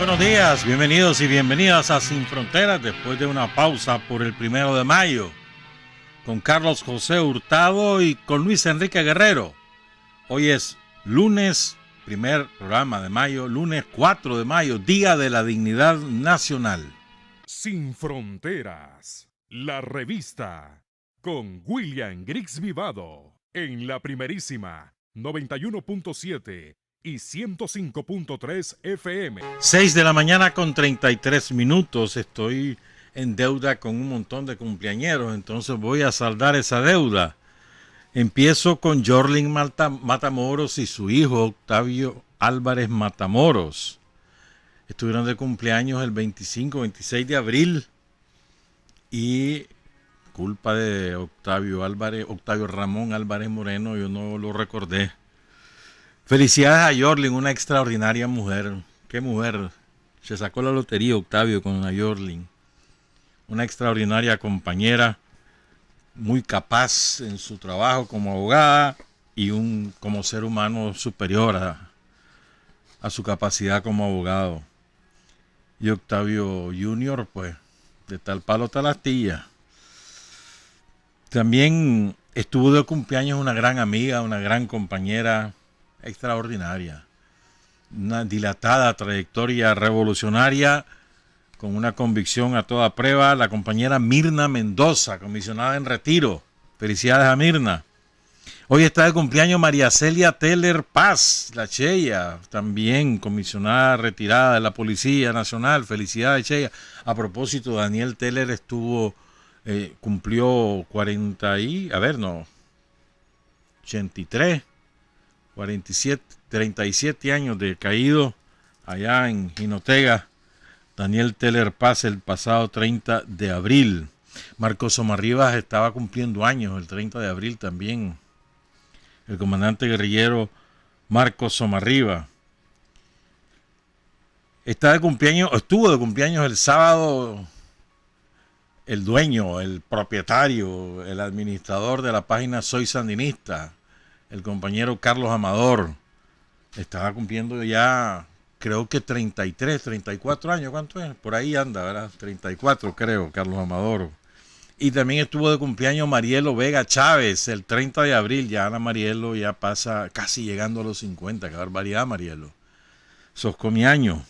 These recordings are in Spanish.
buenos días, bienvenidos y bienvenidas a Sin Fronteras después de una pausa por el 1 de mayo con Carlos José Hurtado y con Luis Enrique Guerrero. Hoy es lunes, primer programa de mayo, lunes 4 de mayo, Día de la Dignidad Nacional. Sin Fronteras, la revista, con William Griggs Vivado, en la primerísima 91.7 y 105.3 FM. 6 de la mañana con 33 minutos. Estoy en deuda con un montón de cumpleañeros, entonces voy a saldar esa deuda. Empiezo con Yorlin Matamoros y su hijo Octavio Álvarez Matamoros. Estuvieron de cumpleaños el 25-26 de abril y culpa de Octavio Ramón Álvarez Moreno, yo no lo recordé. Felicidades a Yorlin, una extraordinaria mujer. Qué mujer. Se sacó la lotería Octavio con a Yorlin. Una extraordinaria compañera, muy capaz en su trabajo como abogada y como ser humano superior a su capacidad como abogado. Y Octavio Junior, pues, de tal palo tal astilla. También estuvo de cumpleaños una gran amiga, una gran compañera, extraordinaria. Una dilatada trayectoria revolucionaria con una convicción a toda prueba, la compañera Mirna Mendoza, comisionada en retiro. Felicidades a Mirna. Hoy está de cumpleaños María Celia Teller Paz, la Cheya, también comisionada retirada de la Policía Nacional. Felicidades, Cheya. A propósito, Daniel Teller cumplió 37 años de caído allá en Jinotega. Daniel Teller Paz el pasado 30 de abril. Marcos Somarribas estaba cumpliendo años el 30 de abril también. El comandante guerrillero Marcos Somarribas. Estuvo de cumpleaños el sábado el dueño, el propietario, el administrador de la página Soy Sandinista, el compañero Carlos Amador. Estaba cumpliendo ya, creo que 33, 34 años. ¿Cuánto es? Por ahí anda, ¿verdad? 34 creo, Carlos Amador. Y también estuvo de cumpleaños Marielo Vega Chávez el 30 de abril. Ya Ana Marielo ya pasa casi llegando a los 50. Qué barbaridad, Marielo. Sos comiaño.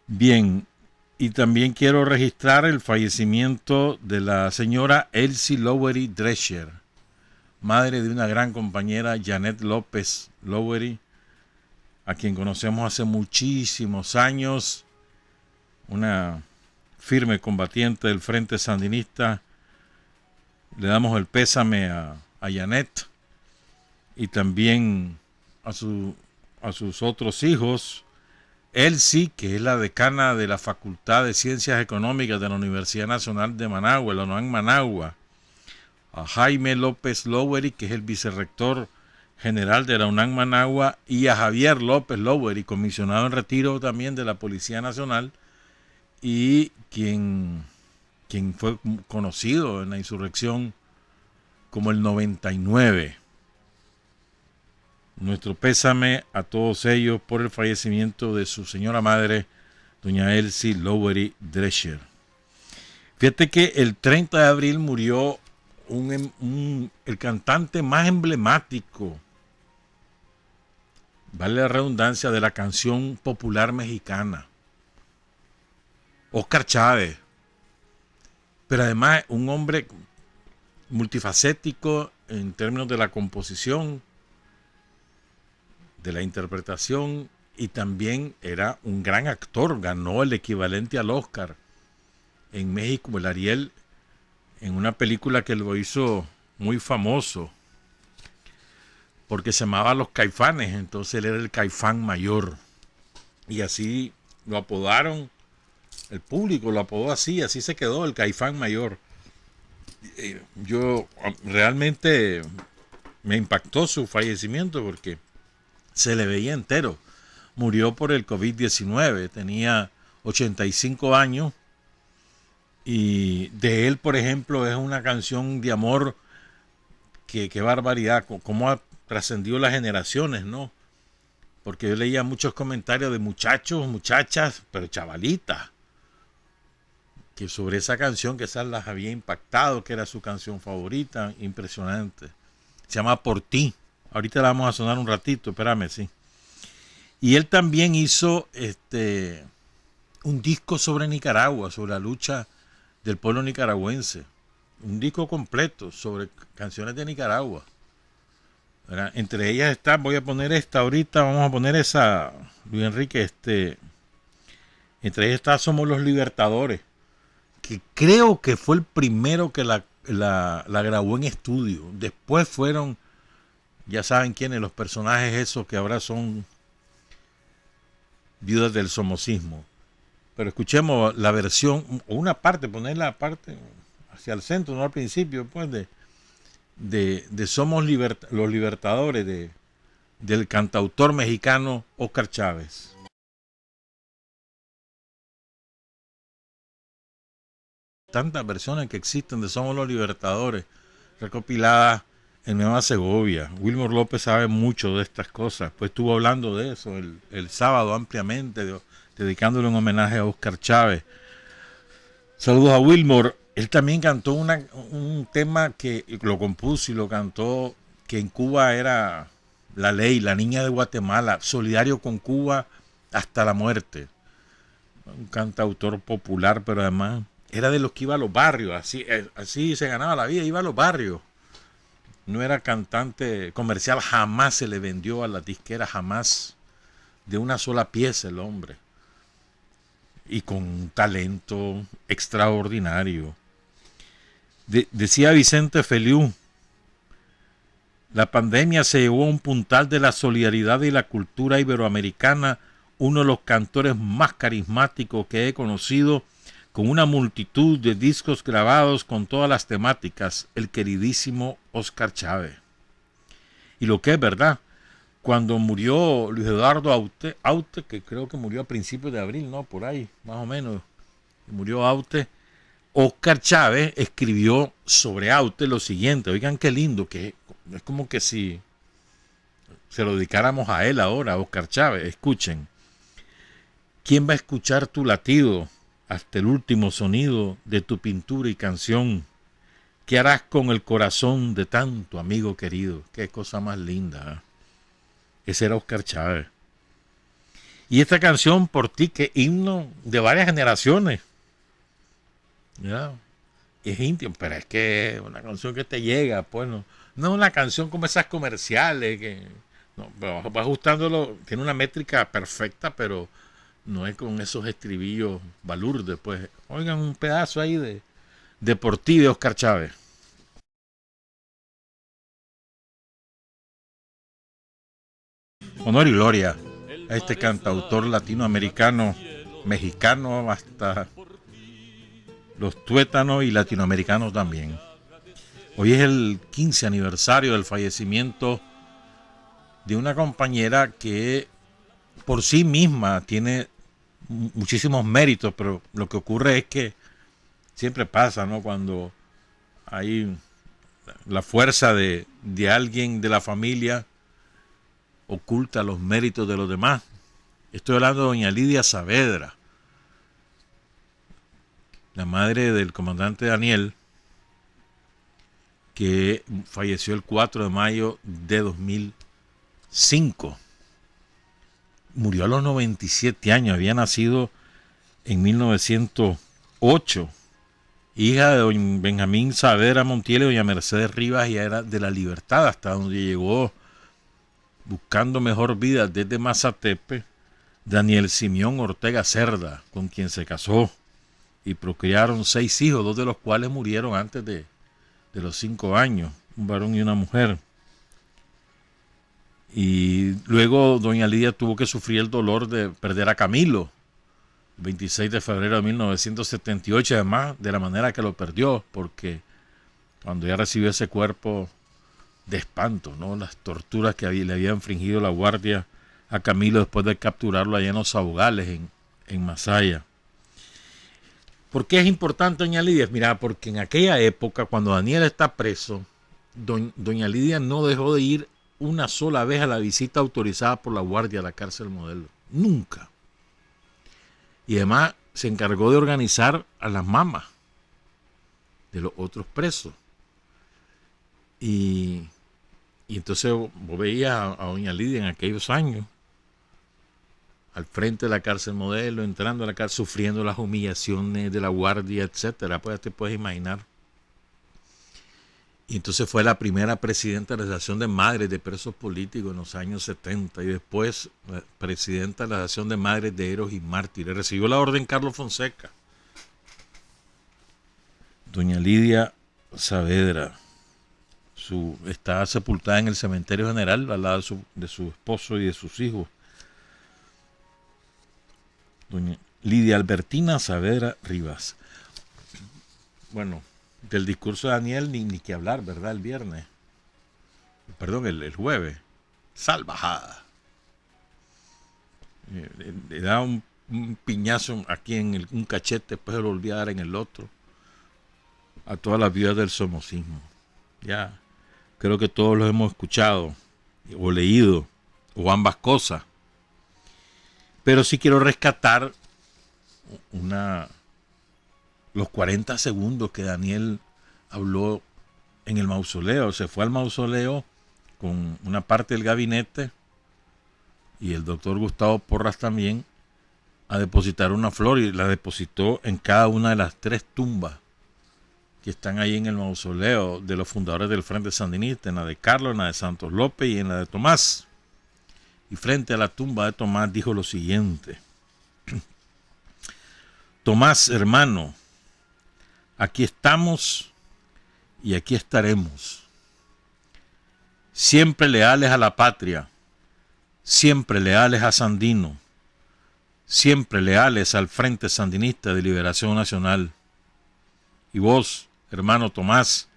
Bien, y también quiero registrar el fallecimiento de la señora Elsie Lowery Drescher, madre de una gran compañera, Janet López Lowery, a quien conocemos hace muchísimos años, una firme combatiente del Frente Sandinista. Le damos el pésame a Janet y también a sus otros hijos. Elsie, que es la decana de la Facultad de Ciencias Económicas de la Universidad Nacional de Managua, la UNAM Managua. A Jaime López Lowery, que es el vicerrector general de la UNAM Managua, y a Javier López Lowery, comisionado en retiro también de la Policía Nacional, y quien fue conocido en la insurrección como el 99. Nuestro pésame a todos ellos por el fallecimiento de su señora madre, doña Elsie Lowery Drescher. Fíjate que el 30 de abril murió el cantante más emblemático, vale la redundancia, de la canción popular mexicana, Óscar Chávez. Pero además un hombre multifacético en términos de la composición, de la interpretación, y también era un gran actor. Ganó el equivalente al Oscar en México, el Ariel, en una película que lo hizo muy famoso porque se llamaba Los Caifanes. Entonces él era el Caifán mayor y así lo apodaron, el público lo apodó así se quedó, el Caifán mayor. Yo realmente me impactó su fallecimiento porque se le veía entero. Murió por el COVID-19, tenía 85 años. Y de él, por ejemplo, es una canción de amor que qué barbaridad, cómo ha trascendido las generaciones, ¿no? porque yo leía muchos comentarios de muchachos, muchachas, pero chavalitas, que sobre esa canción que esas las había impactado, que era su canción favorita, impresionante. Se llama Por Ti. Ahorita la vamos a sonar un ratito, espérame, sí. Y él también hizo un disco sobre Nicaragua, sobre la lucha del pueblo nicaragüense. Un disco completo sobre canciones de Nicaragua. ¿Verdad? Entre ellas está, voy a poner esta ahorita, vamos a poner esa, Luis Enrique, entre ellas está Somos los Libertadores, que creo que fue el primero que la grabó en estudio. Después fueron, ya saben quiénes, los personajes esos que ahora son viudas del somocismo. Pero escuchemos la versión, o una parte, poner la parte hacia el centro, no al principio, pues, de Somos los Libertadores, del cantautor mexicano Óscar Chávez. Tantas versiones que existen de Somos los Libertadores, recopiladas en Nueva Segovia. Wilmer López sabe mucho de estas cosas, pues estuvo hablando de eso el sábado ampliamente, dedicándole un homenaje a Óscar Chávez. Saludos a Wilmer. Él también cantó un tema que lo compuso y lo cantó, que en Cuba era la ley, la niña de Guatemala, solidario con Cuba hasta la muerte. Un cantautor popular, pero además era de los que iba a los barrios, así se ganaba la vida, iba a los barrios. No era cantante comercial, jamás se le vendió a la disquera, jamás, de una sola pieza el hombre. Y con un talento extraordinario. Decía Vicente Feliú, la pandemia se llevó a un puntal de la solidaridad y la cultura iberoamericana, uno de los cantores más carismáticos que he conocido, con una multitud de discos grabados con todas las temáticas, el queridísimo Óscar Chávez. Y lo que es verdad, cuando murió Luis Eduardo Aute, que creo que murió a principios de abril, ¿no? Por ahí, más o menos, murió Aute, Óscar Chávez escribió sobre Aute lo siguiente. Oigan qué lindo, que es como que si se lo dedicáramos a él ahora, a Óscar Chávez. Escuchen. ¿Quién va a escuchar tu latido hasta el último sonido de tu pintura y canción? ¿Qué harás con el corazón de tanto amigo querido? Qué cosa más linda, ¿eh? Ese era Óscar Chávez. Y esta canción, Por Ti, que himno de varias generaciones. ¿Ya? Es íntimo, pero es que es una canción que te llega, pues no es una canción como esas comerciales, que no, va ajustándolo, tiene una métrica perfecta, pero no es con esos estribillos balurdes, pues. Oigan un pedazo ahí de Por Ti de Óscar Chávez. Honor y gloria a este cantautor latinoamericano, mexicano, hasta los tuétanos y latinoamericanos también. Hoy es el 15 aniversario del fallecimiento de una compañera que por sí misma tiene muchísimos méritos, pero lo que ocurre es que siempre pasa, ¿no? Cuando hay la fuerza de alguien de la familia, oculta los méritos de los demás. Estoy hablando de doña Lidia Saavedra, la madre del comandante Daniel, que falleció el 4 de mayo de 2005. Murió a los 97 años, había nacido en 1908. Hija de don Benjamín Saavedra Montiel y doña Mercedes Rivas, y era de La Libertad, hasta donde llegó buscando mejor vida desde Mazatepe, Daniel Simeón Ortega Cerda, con quien se casó y procrearon 6 hijos, 2 de los cuales murieron antes de los 5 años, un varón y una mujer. Y luego doña Lidia tuvo que sufrir el dolor de perder a Camilo, 26 de febrero de 1978, además de la manera que lo perdió, porque cuando ella recibió ese cuerpo de espanto, ¿no? Las torturas que le había infringido la guardia a Camilo después de capturarlo allá en los Saugales, en Masaya. ¿Por qué es importante doña Lidia? Mira, porque en aquella época, cuando Daniel está preso, doña Lidia no dejó de ir una sola vez a la visita autorizada por la guardia a la cárcel Modelo. Nunca. Y además se encargó de organizar a las mamás de los otros presos. Y entonces vos veías a doña Lidia en aquellos años, al frente de la cárcel Modelo, entrando a la cárcel, sufriendo las humillaciones de la guardia, etcétera. Pues te puedes imaginar. Y entonces fue la primera presidenta de la Asociación de Madres de Presos Políticos en los años 70 y después presidenta de la Asociación de Madres de Héroes y Mártires. Recibió la orden Carlos Fonseca. Doña Lidia Saavedra está sepultada en el cementerio general al lado de su esposo y de sus hijos. Doña Lidia Albertina Saavedra Rivas. Bueno, del discurso de Daniel ni que hablar, ¿verdad? El viernes. Perdón, el jueves. Salvajada. Le da un piñazo aquí en un cachete, después se lo volvía a dar en el otro. A todas las viudas del somocismo. Ya, creo que todos los hemos escuchado o leído, o ambas cosas. Pero sí quiero rescatar los 40 segundos que Daniel habló en el mausoleo. Se fue al mausoleo con una parte del gabinete y el doctor Gustavo Porras también a depositar una flor, y la depositó en cada una de las 3 tumbas que están ahí en el mausoleo de los fundadores del Frente Sandinista, en la de Carlos, en la de Santos López y en la de Tomás. Y frente a la tumba de Tomás dijo lo siguiente: Tomás, hermano, aquí estamos y aquí estaremos, siempre leales a la patria, siempre leales a Sandino, siempre leales al Frente Sandinista de Liberación Nacional. Y vos, hermano Tomás,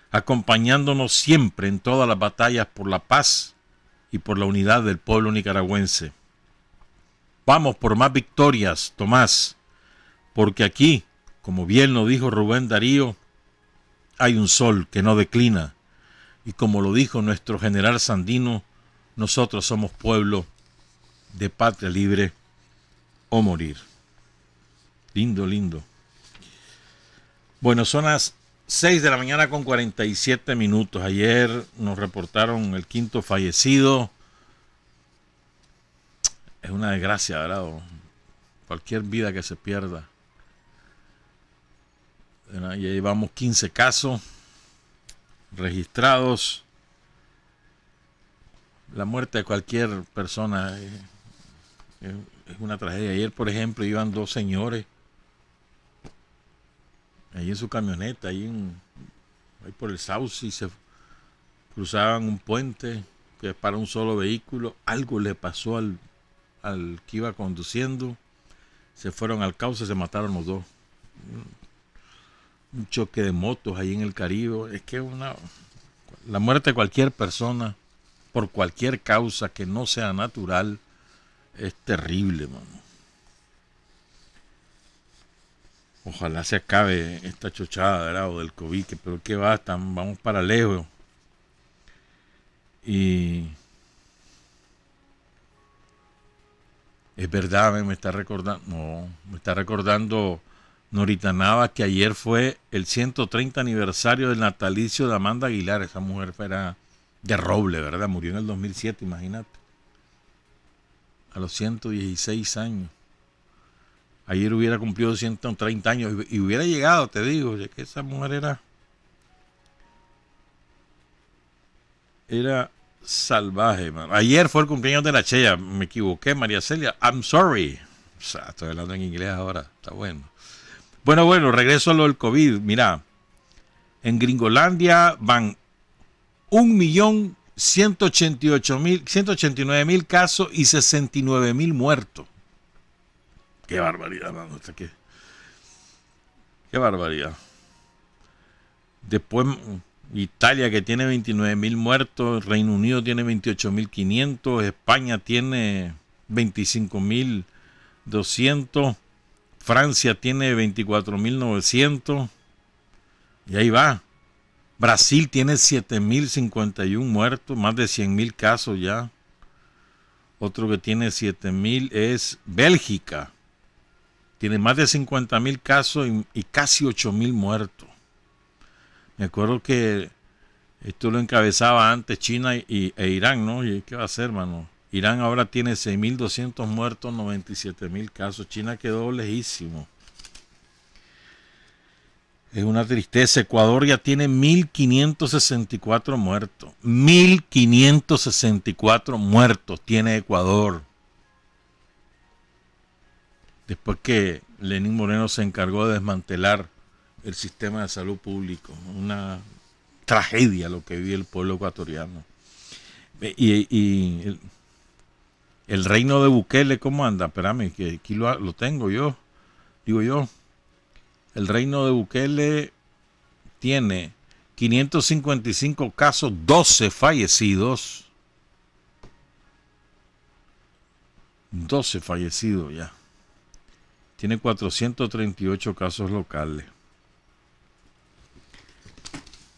acompañándonos siempre en todas las batallas por la paz y por la unidad del pueblo nicaragüense. Vamos por más victorias, Tomás, porque aquí, como bien lo dijo Rubén Darío, hay un sol que no declina, y como lo dijo nuestro general Sandino, nosotros somos pueblo de patria libre o morir. Lindo, lindo. Bueno, son las 6 de la mañana con 47 minutos. Ayer nos reportaron el 5º fallecido. Es una desgracia, ¿verdad? Cualquier vida que se pierda. Ya llevamos 15 casos registrados. La muerte de cualquier persona es una tragedia. Ayer, por ejemplo, iban 2 señores ahí en su camioneta, ahí por el Sauce, y se cruzaban un puente que es para un solo vehículo. Algo le pasó al que iba conduciendo, se fueron al cauce, se mataron los 2. Un choque de motos ahí en el Caribe. Es que la muerte de cualquier persona por cualquier causa que no sea natural es terrible, mano. Ojalá se acabe esta chochada, ¿verdad? O del COVID, pero qué va, vamos para lejos. Y es verdad, me está recordando Norita Nava que ayer fue el 130 aniversario del natalicio de Amanda Aguilar. Esa mujer era de roble, ¿verdad? Murió en el 2007, imagínate. A los 116 años. Ayer hubiera cumplido 130 años y hubiera llegado, te digo, ya que esa mujer era salvaje, man. Ayer fue el cumpleaños de la Chella, me equivoqué, María Celia, I'm sorry. O sea, estoy hablando en inglés ahora, está bueno. Bueno, regreso a lo del COVID. Mira, en Gringolandia van 1.189.000 casos y 69.000 muertos. Qué barbaridad, mano. Qué barbaridad. Después Italia, que tiene 29.000 muertos, Reino Unido tiene 28.500, España tiene 25.200, Francia tiene 24.900, y ahí va. Brasil tiene 7.051 muertos, más de 100.000 casos ya. Otro que tiene 7.000 es Bélgica. Tiene más de 50.000 casos y casi 8.000 muertos. Me acuerdo que esto lo encabezaba antes China e Irán, ¿no? ¿Y qué va a hacer, hermano? Irán ahora tiene 6.200 muertos, 97.000 casos. China quedó lejísimo. Es una tristeza. Ecuador ya tiene 1.564 muertos. 1.564 muertos tiene Ecuador. Después que Lenín Moreno se encargó de desmantelar el sistema de salud público. Una tragedia lo que vive el pueblo ecuatoriano. Y el reino de Bukele, ¿cómo anda? Espérame, que aquí lo tengo yo. Digo yo. El reino de Bukele tiene 555 casos, 12 fallecidos. 12 fallecidos ya. Tiene 438 casos locales.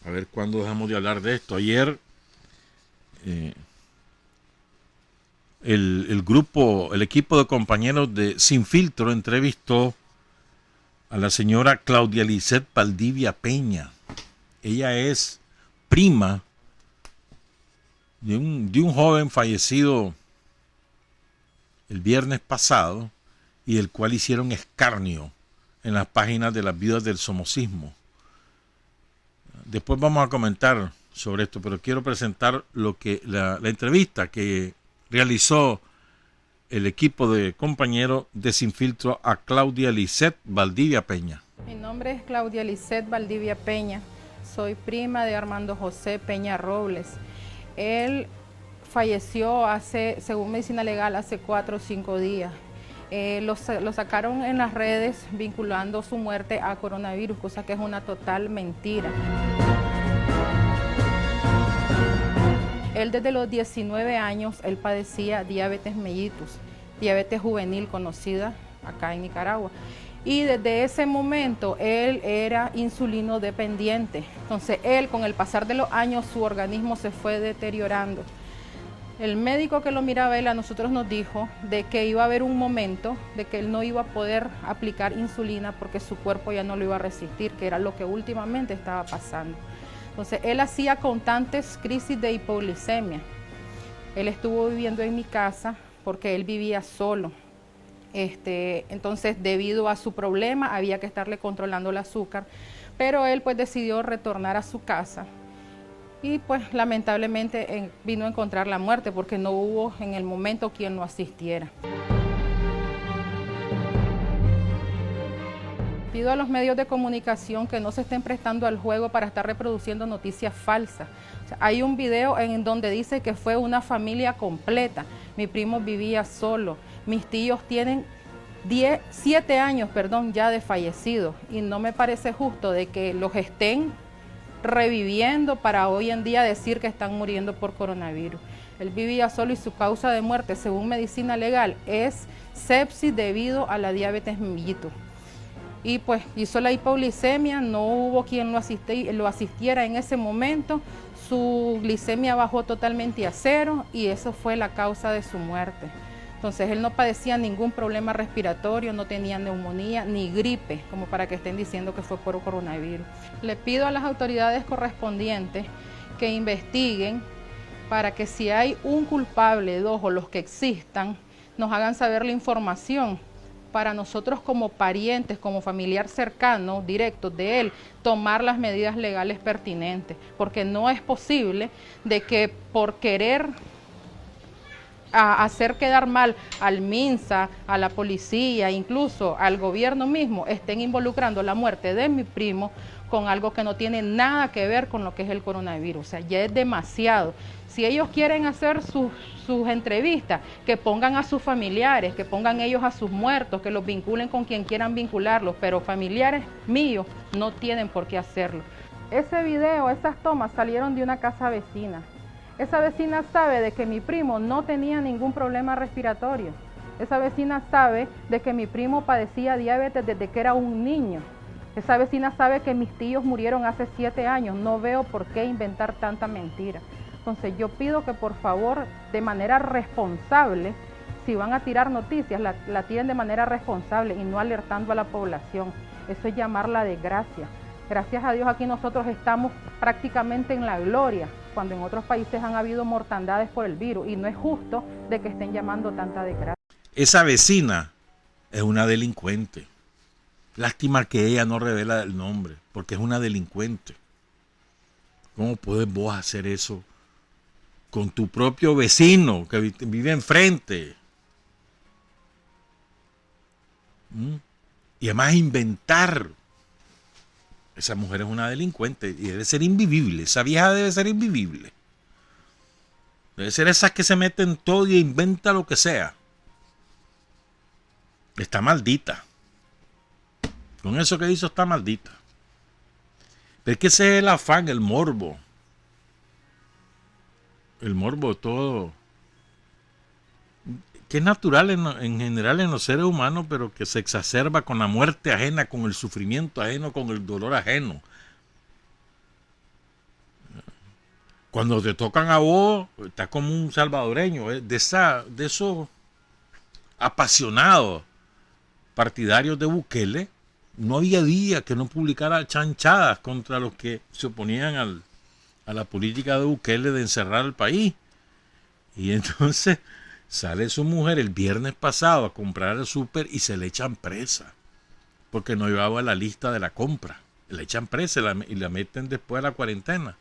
A ver cuándo dejamos de hablar de esto. Ayer el equipo de compañeros de Sin Filtro entrevistó a la señora Claudia Lisset Valdivia Peña. Ella es prima de un joven fallecido el viernes pasado y del cual hicieron escarnio en las páginas de las viudas del somocismo. Después vamos a comentar sobre esto, pero quiero presentar la entrevista que realizó el equipo de compañeros de Sin Filtro a Claudia Lisset Valdivia Peña. Mi nombre es Claudia Lisset Valdivia Peña, soy prima de Armando José Peña Robles. Él falleció según medicina legal, hace 4 o 5 días. Lo sacaron en las redes vinculando su muerte a coronavirus, cosa que es una total mentira. Él desde los 19 años, él padecía diabetes mellitus, diabetes juvenil conocida acá en Nicaragua. Y desde ese momento él era insulino dependiente. Entonces él, con el pasar de los años, su organismo se fue deteriorando. El médico que lo miraba él a nosotros nos dijo de que iba a haber un momento de que él no iba a poder aplicar insulina porque su cuerpo ya no lo iba a resistir, que era lo que últimamente estaba pasando. Entonces él hacía constantes crisis de hipoglicemia. Él estuvo viviendo en mi casa porque él vivía solo. Entonces debido a su problema había que estarle controlando el azúcar, pero él pues decidió retornar a su casa. Y pues lamentablemente vino a encontrar la muerte porque no hubo en el momento quien lo asistiera. Pido a los medios de comunicación que no se estén prestando al juego para estar reproduciendo noticias falsas. O sea, hay un video en donde dice que fue una familia completa. Mi primo vivía solo. Mis tíos tienen 7 años ya de fallecidos y no me parece justo de que los estén reviviendo para hoy en día decir que están muriendo por coronavirus. Él vivía solo y su causa de muerte, según medicina legal, es sepsis debido a la diabetes mellitus. Y pues hizo la hipoglicemia, no hubo quien lo asistiera en ese momento, su glicemia bajó totalmente a 0 y eso fue la causa de su muerte. Entonces él no padecía ningún problema respiratorio, no tenía neumonía ni gripe, como para que estén diciendo que fue por coronavirus. Le pido a las autoridades correspondientes que investiguen para que si hay un culpable, 2 o los que existan, nos hagan saber la información para nosotros como parientes, como familiar cercano, directo de él, tomar las medidas legales pertinentes, porque no es posible de que por querer hacer quedar mal al MINSA, a la policía, incluso al gobierno mismo, estén involucrando la muerte de mi primo con algo que no tiene nada que ver con lo que es el coronavirus. O sea, ya es demasiado. Si ellos quieren hacer sus entrevistas, que pongan a sus familiares, que pongan ellos a sus muertos, que los vinculen con quien quieran vincularlos, pero familiares míos no tienen por qué hacerlo. Ese video, esas tomas salieron de una casa vecina. Esa vecina sabe de que mi primo no tenía ningún problema respiratorio. Esa vecina sabe de que mi primo padecía diabetes desde que era un niño. Esa vecina sabe que mis tíos murieron hace 7 años, no veo por qué inventar tanta mentira. Entonces yo pido que por favor, de manera responsable, si van a tirar noticias, la tiren de manera responsable y no alertando a la población. Eso es llamar la desgracia. Gracias a Dios aquí nosotros estamos prácticamente en la gloria, cuando en otros países han habido mortandades por el virus, y no es justo de que estén llamando tanta desgracia. Esa vecina es una delincuente. Lástima que ella no revela el nombre, porque es una delincuente. ¿Cómo puedes vos hacer eso con tu propio vecino que vive enfrente? Y además inventar. Esa mujer es una delincuente y debe ser invivible. Esa vieja debe ser invivible. Debe ser esas que se meten todo y inventa lo que sea. Está maldita. Con eso que hizo está maldita. Pero es que ese es el afán, el morbo. El morbo todo. Que es natural en general en los seres humanos, pero que se exacerba con la muerte ajena, con el sufrimiento ajeno, con el dolor ajeno. Cuando te tocan a vos, estás como un salvadoreño, de esos apasionados partidarios de Bukele. No había día que no publicara chanchadas contra los que se oponían a la política de Bukele de encerrar al país. Y entonces sale su mujer el viernes pasado a comprar el súper y se le echan presa porque no llevaba la lista de la compra. Le echan presa y la meten después de la cuarentena.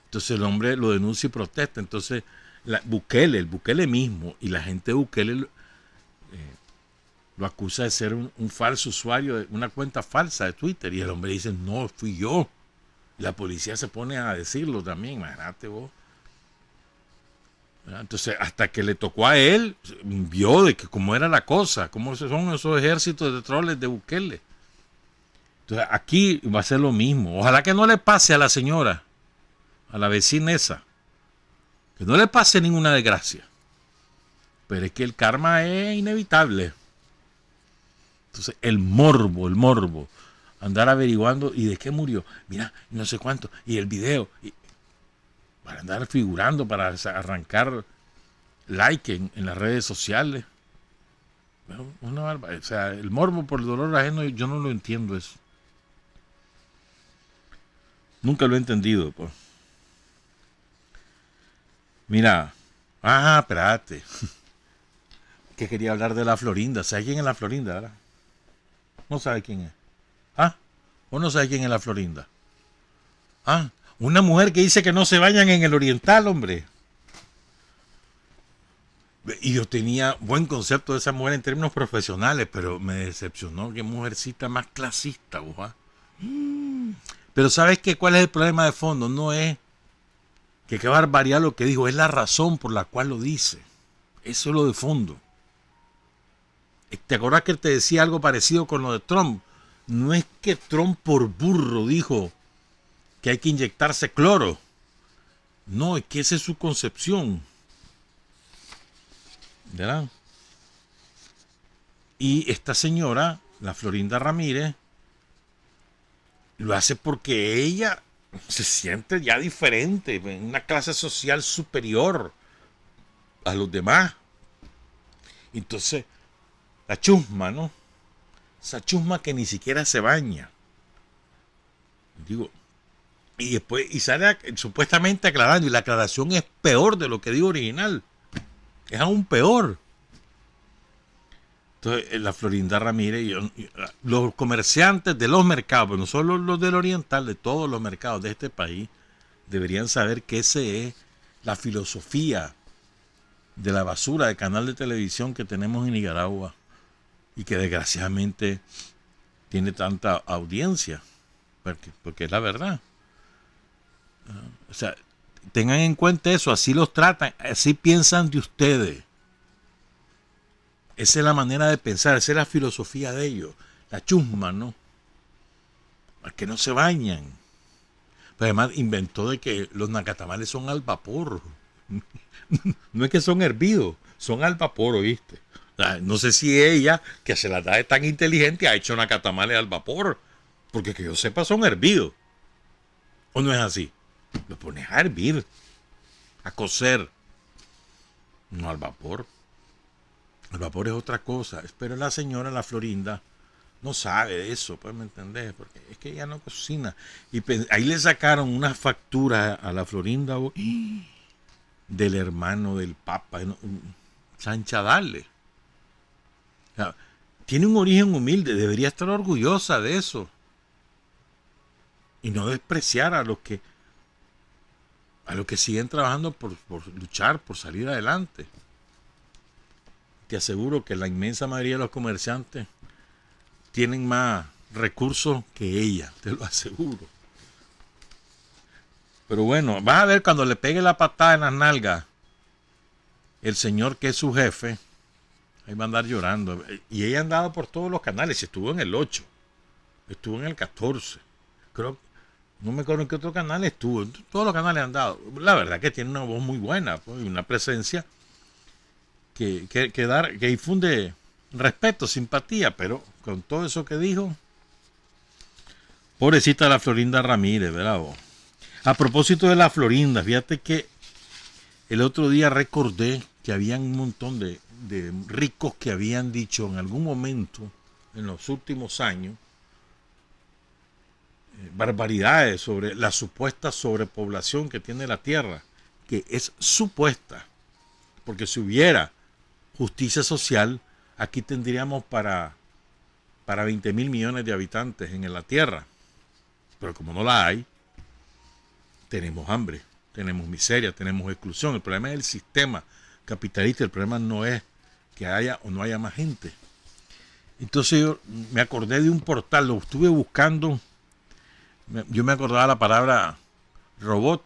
Entonces el hombre lo denuncia y protesta. Entonces el Bukele mismo y la gente de Bukele lo acusa de ser un falso usuario de una cuenta falsa de Twitter. Y el hombre dice, no, fui yo. Y la policía se pone a decirlo también, imagínate vos. Entonces, hasta que le tocó a él, vio de que cómo era la cosa, cómo son esos ejércitos de troles de Bukele. Entonces, aquí va a ser lo mismo. Ojalá que no le pase a la señora, a la vecina esa, que no le pase ninguna desgracia. Pero es que el karma es inevitable. Entonces, el morbo, andar averiguando, ¿y de qué murió? Mira, no sé cuánto, y el video, para andar figurando, para arrancar like en las redes sociales. Una barbaridad. O sea, el morbo por el dolor ajeno, yo no lo entiendo eso. Nunca lo he entendido, pues. Mira, espérate. Que quería hablar de la Florinda. ¿Sabes quién es la Florinda, verdad? No sabe quién es. ¿O no sabe quién es la Florinda? Una mujer que dice que no se bañan en el Oriental, hombre. Y yo tenía buen concepto de esa mujer en términos profesionales, pero me decepcionó. Qué mujercita más clasista, ¿verdad? Pero ¿sabes qué? ¿Cuál es el problema de fondo? No es que qué barbaridad lo que dijo, es la razón por la cual lo dice. Eso es lo de fondo. ¿Te acuerdas que te decía algo parecido con lo de Trump? No es que Trump por burro dijo que hay que inyectarse cloro. No, es que esa es su concepción. ¿Verdad? Y esta señora, la Florinda Ramírez, lo hace porque ella se siente ya diferente, en una clase social superior a los demás. Entonces, la chusma, ¿no? Esa chusma que ni siquiera se baña. Digo, y después, y sale supuestamente aclarando, y la aclaración es peor de lo que digo original. Es aún peor. Entonces, la Florinda Ramírez, los comerciantes de los mercados, pero no solo los del Oriental, de todos los mercados de este país, deberían saber que esa es la filosofía de la basura de canal de televisión que tenemos en Nicaragua y que desgraciadamente tiene tanta audiencia, porque es la verdad. O sea, tengan en cuenta eso, así los tratan, así piensan de ustedes. Esa es la manera de pensar, esa es la filosofía de ellos. La chusma, ¿no? Que no se bañan. Pero además inventó de que los nacatamales son al vapor. No es que son hervidos, son al vapor, ¿oíste? No sé si ella, que se la da de tan inteligente, ha hecho nacatamales al vapor. Porque que yo sepa son hervidos. ¿O no es así? Los pones a hervir, a cocer, no al vapor. El vapor es otra cosa. Pero la señora, la Florinda, no sabe de eso, pues, ¿me entendés? Porque es que ella no cocina. Y ahí le sacaron una factura a la Florinda del hermano del Papa, Sancha Dale. O sea, tiene un origen humilde, debería estar orgullosa de eso. Y no despreciar a los que siguen trabajando por luchar, por salir adelante. Te aseguro que la inmensa mayoría de los comerciantes tienen más recursos que ella, te lo aseguro. Pero bueno, vas a ver cuando le pegue la patada en las nalgas el señor que es su jefe, ahí va a andar llorando. Y ella ha andado por todos los canales, estuvo en el 8, estuvo en el 14, creo, no me acuerdo en qué otro canal estuvo, en todos los canales han dado. La verdad que tiene una voz muy buena, pues, y una presencia que difunde respeto, simpatía, pero con todo eso que dijo, pobrecita la Florinda Ramírez, ¿verdad vos? A propósito de la Florinda, fíjate que el otro día recordé que habían un montón de ricos que habían dicho en algún momento, en los últimos años, barbaridades sobre la supuesta sobrepoblación que tiene la Tierra, que es supuesta, porque si hubiera justicia social, aquí tendríamos para 20.000 millones de habitantes en la Tierra, pero como no la hay, tenemos hambre, tenemos miseria, tenemos exclusión. El problema es el sistema capitalista, el problema no es que haya o no haya más gente. Entonces yo me acordé de un portal, lo estuve buscando, yo me acordaba la palabra robot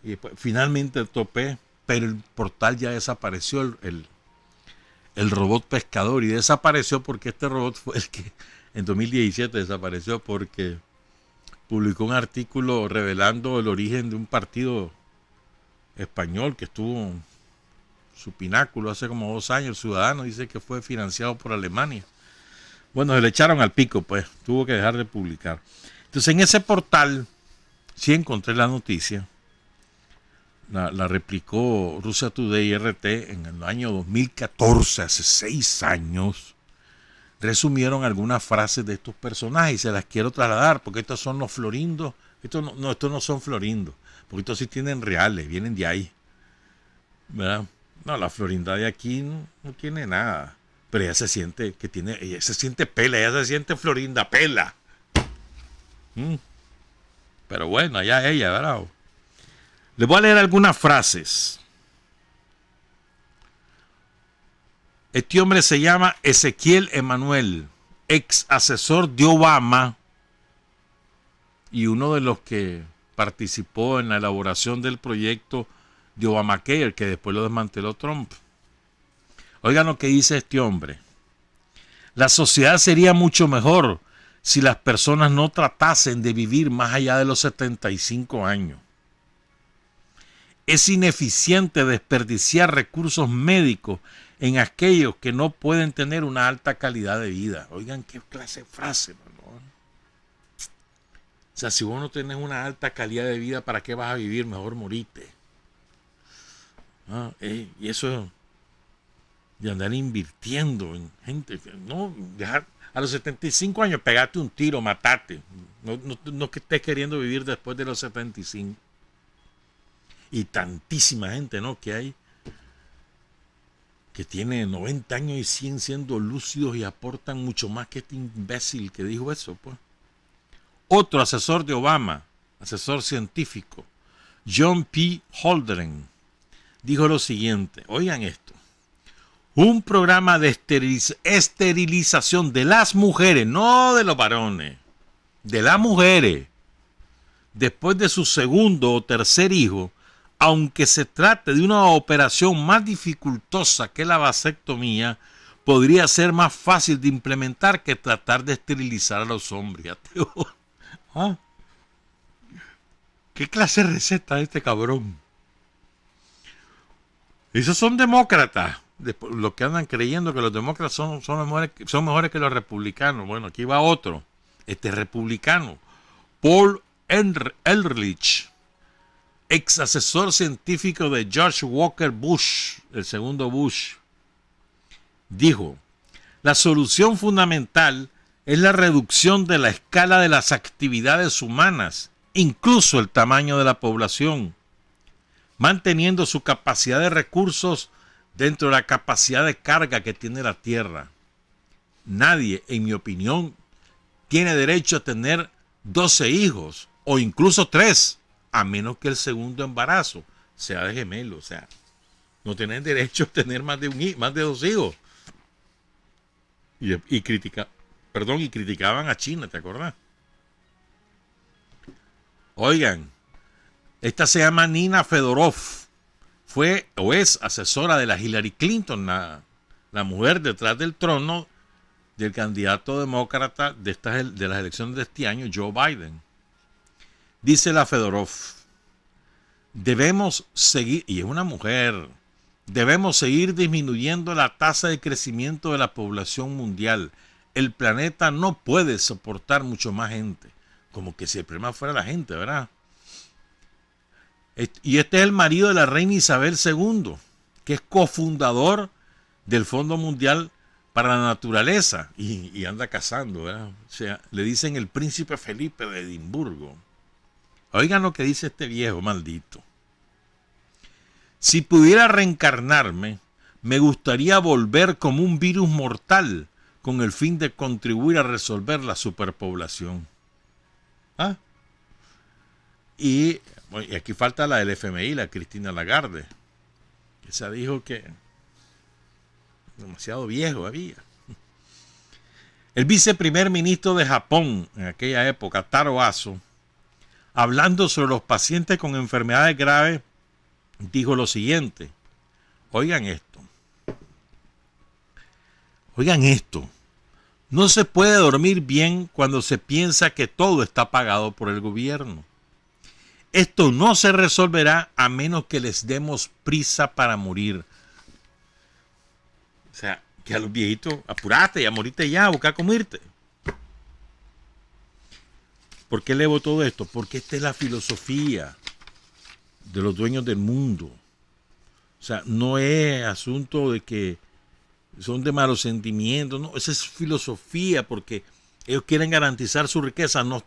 y después, finalmente topé, pero el portal ya desapareció, el robot pescador, y desapareció porque este robot fue el que en 2017 desapareció porque publicó un artículo revelando el origen de un partido español que estuvo en su pináculo hace como 2 años. El Ciudadano dice que fue financiado por Alemania. Bueno, se le echaron al pico, pues tuvo que dejar de publicar. Entonces en ese portal sí encontré la noticia. La replicó Russia Today RT en el año 2014, hace 6 años. Resumieron algunas frases de estos personajes y se las quiero trasladar porque estos son los florindos. Estos no son florindos, porque estos sí tienen reales, vienen de ahí, ¿verdad? No, la Florinda de aquí no tiene nada, pero ella se siente ella se siente pela, ella se siente Florinda pela. Pero bueno, allá ella, ¿verdad? Les voy a leer algunas frases. Este hombre se llama Ezequiel Emanuel, ex asesor de Obama y uno de los que participó en la elaboración del proyecto de Obamacare, que después lo desmanteló Trump. Oigan lo que dice este hombre. La sociedad sería mucho mejor si las personas no tratasen de vivir más allá de los 75 años. Es ineficiente desperdiciar recursos médicos en aquellos que no pueden tener una alta calidad de vida. Oigan, qué clase de frase, ¿no? O sea, si vos no tenés una alta calidad de vida, ¿para qué vas a vivir? Mejor morite. Y eso de andar invirtiendo en gente, no, dejar a los 75 años, pegarte un tiro, matarte. No que estés queriendo vivir después de los 75. Y tantísima gente, ¿no?, que hay que tiene 90 años y siguen siendo lúcidos y aportan mucho más que este imbécil que dijo eso, pues. Otro asesor de Obama, asesor científico, John P. Holdren, dijo lo siguiente. Oigan esto. Un programa de esterilización de las mujeres, no de los varones, de las mujeres, después de su segundo o tercer hijo, aunque se trate de una operación más dificultosa que la vasectomía, podría ser más fácil de implementar que tratar de esterilizar a los hombres. ¿Ah? ¿Qué clase de receta de este cabrón? Esos son demócratas. Los que andan creyendo que los demócratas son mejores que los republicanos. Bueno, aquí va otro. Este es republicano. Paul Ehrlich, ex asesor científico de George Walker Bush, el segundo Bush, dijo: la solución fundamental es la reducción de la escala de las actividades humanas, incluso el tamaño de la población, manteniendo su capacidad de recursos dentro de la capacidad de carga que tiene la Tierra. Nadie, en mi opinión, tiene derecho a tener 12 hijos o incluso 3, a menos que el segundo embarazo sea de gemelo. O sea, no tienen derecho a tener más de 2 hijos. Y criticaban a China, ¿te acordás? Oigan, esta se llama Nina Fedorov. Fue o es asesora de la Hillary Clinton, la mujer detrás del trono del candidato demócrata de las elecciones de este año, Joe Biden. Dice la Fedorov: debemos seguir, y es una mujer, debemos seguir disminuyendo la tasa de crecimiento de la población mundial. El planeta no puede soportar mucho más gente. Como que si el problema fuera la gente, ¿verdad? Y este es el marido de la reina Isabel II, que es cofundador del Fondo Mundial para la Naturaleza y anda cazando, ¿verdad? O sea, le dicen el príncipe Felipe de Edimburgo. Oigan lo que dice este viejo maldito: si pudiera reencarnarme, me gustaría volver como un virus mortal con el fin de contribuir a resolver la superpoblación. ¿Ah? Y aquí falta la del FMI, la Cristina Lagarde. Esa dijo que demasiado viejo había. El viceprimer ministro de Japón en aquella época, Taro Aso, hablando sobre los pacientes con enfermedades graves, dijo lo siguiente: oigan esto, no se puede dormir bien cuando se piensa que todo está pagado por el gobierno. Esto no se resolverá a menos que les demos prisa para morir. O sea, que a los viejitos, apurate y a morirte ya, busca cómo irte. ¿Por qué levo todo esto? Porque esta es la filosofía de los dueños del mundo. O sea, no es asunto de que son de malos sentimientos, no, esa es filosofía, porque ellos quieren garantizar su riqueza. No,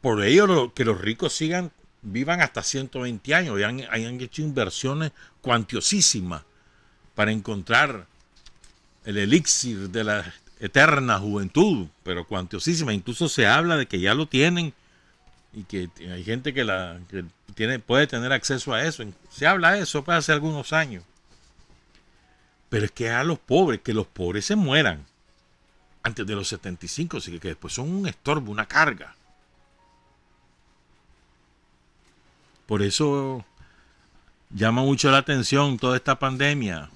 por ello que los ricos vivan hasta 120 años y han hecho inversiones cuantiosísimas para encontrar el elixir de la eterna juventud, pero cuantiosísima. Incluso se habla de que ya lo tienen y que hay gente que puede tener acceso a eso. Se habla de eso hace algunos años. Pero es que a los pobres, que los pobres se mueran antes de los 75, así que después son un estorbo, una carga. Por eso llama mucho la atención toda esta pandemia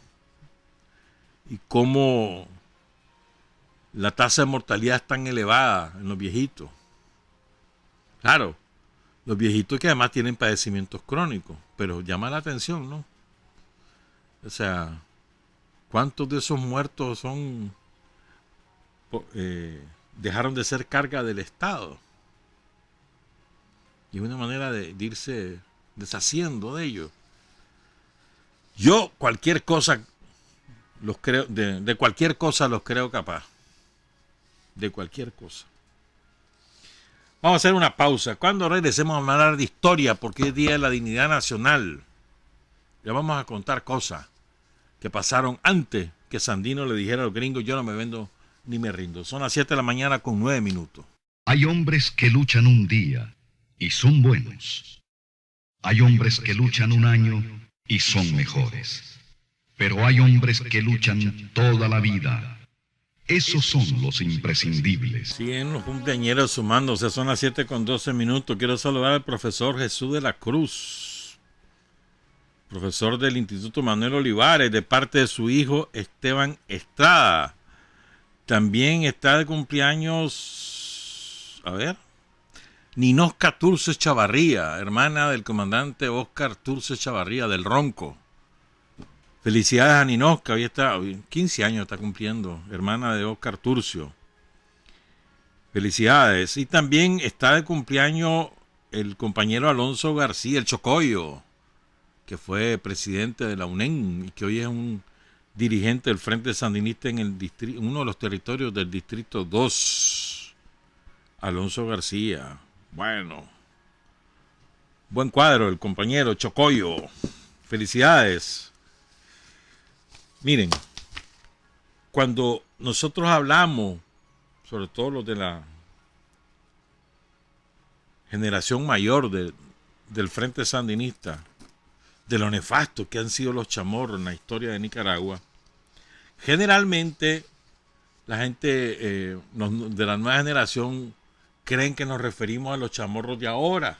y cómo la tasa de mortalidad es tan elevada en los viejitos. Claro, los viejitos que además tienen padecimientos crónicos, pero llama la atención, ¿no? O sea, ¿cuántos de esos muertos dejaron de ser carga del Estado? Y es una manera de irse deshaciendo de ellos. Yo cualquier cosa los creo, de cualquier cosa los creo capaz. De cualquier cosa. Vamos a hacer una pausa. Cuando regresemos a hablar de historia, porque es Día de la Dignidad Nacional. Le vamos a contar cosas que pasaron antes que Sandino le dijera a los gringos: yo no me vendo ni me rindo. Son las 7 de la mañana con 9 minutos. Hay hombres que luchan un día y son buenos. Hay hombres que luchan un año y son mejores. Pero hay hombres que luchan toda la vida. Esos son los imprescindibles. Siguen los cumpleañeros sumándose. Son las 7 con 12 minutos. Quiero saludar al profesor Jesús de la Cruz, profesor del Instituto Manuel Olivares, de parte de su hijo Esteban Estrada. También está de cumpleaños, Ninosca Turce Chavarría, hermana del comandante Oscar Turce Chavarría del Ronco. Felicidades a Ninosca, hoy 15 años está cumpliendo, hermana de Oscar Turcio. Felicidades. Y también está de cumpleaños el compañero Alonso García, el Chocoyo, que fue presidente de la UNEN y que hoy es un dirigente del Frente Sandinista en el distrito, uno de los territorios del Distrito 2. Alonso García. Bueno, buen cuadro el compañero Chocoyo. Felicidades. Miren, cuando nosotros hablamos, sobre todo los de la generación mayor del Frente Sandinista, de lo nefasto que han sido los chamorros en la historia de Nicaragua, generalmente la gente de la nueva generación creen que nos referimos a los chamorros de ahora,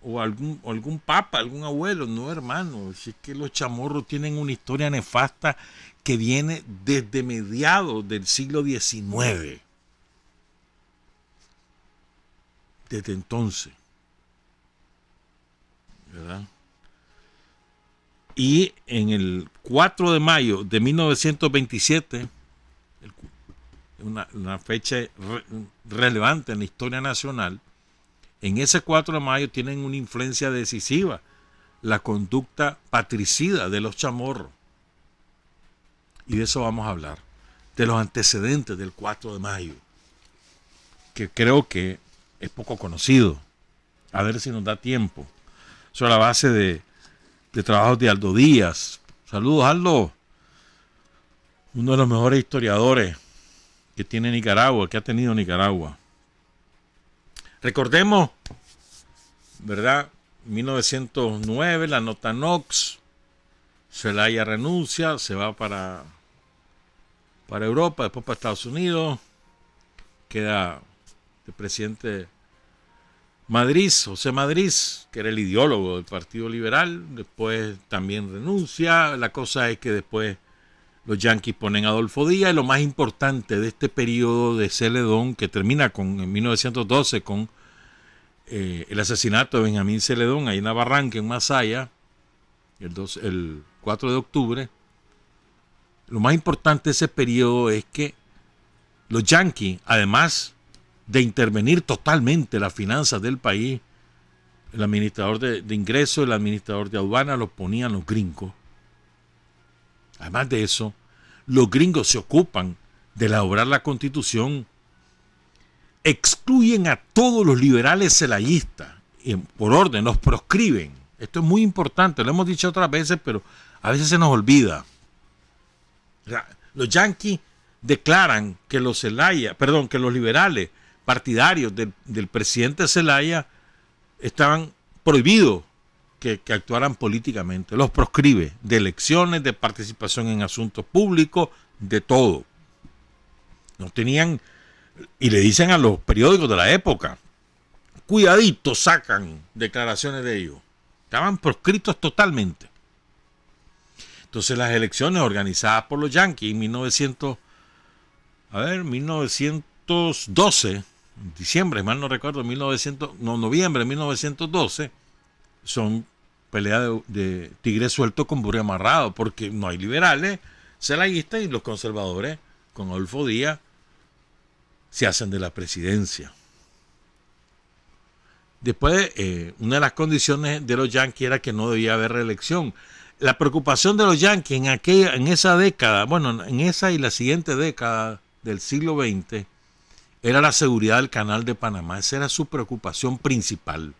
o algún papa, algún abuelo. No, hermano, es que los chamorros tienen una historia nefasta que viene desde mediados del siglo XIX. Desde entonces, ¿verdad? Y en el 4 de mayo de 1927, una fecha relevante en la historia nacional, en ese 4 de mayo tienen una influencia decisiva la conducta patricida de los chamorros. Y de eso vamos a hablar, de los antecedentes del 4 de mayo, que creo que es poco conocido. A ver si nos da tiempo. Eso a la base de trabajos de Aldo Díaz. Saludos, Aldo. Uno de los mejores historiadores que tiene Nicaragua, que ha tenido Nicaragua. Recordemos, ¿verdad? 1909, la nota Knox. Zelaya renuncia, se va para Europa, después para Estados Unidos. Queda el presidente Madriz, José Madriz, que era el ideólogo del Partido Liberal. Después también renuncia. La cosa es que después los yanquis ponen a Adolfo Díaz. Y lo más importante de este periodo de Celedón, que termina en 1912 con el asesinato de Benjamín Celedón, ahí en la Barranca, en Masaya, el 4 de octubre. Lo más importante de ese periodo es que los yanquis, además de intervenir totalmente las finanzas del país, el administrador de ingresos, el administrador de aduanas, los ponían los gringos. Además de eso, los gringos se ocupan de elaborar la Constitución, excluyen a todos los liberales celayistas y por orden los proscriben. Esto es muy importante, lo hemos dicho otras veces, pero a veces se nos olvida. Los yanquis declaran que los liberales partidarios del presidente Zelaya estaban prohibidos que actuaran políticamente. Los proscribe de elecciones, de participación en asuntos públicos, de todo. No tenían, y le dicen a los periódicos de la época, cuidadito, sacan declaraciones de ellos. Estaban proscritos totalmente. Entonces las elecciones organizadas por los yanquis en 1912, diciembre, mal no recuerdo, noviembre de 1912, son peleas de tigre suelto con burro amarrado, porque no hay liberales, celayistas, y los conservadores, con Adolfo Díaz, se hacen de la presidencia. Después, una de las condiciones de los yanquis era que no debía haber reelección. La preocupación de los yanquis en esa década, bueno, en esa y la siguiente década del siglo XX, era la seguridad del Canal de Panamá. Esa era su preocupación principal.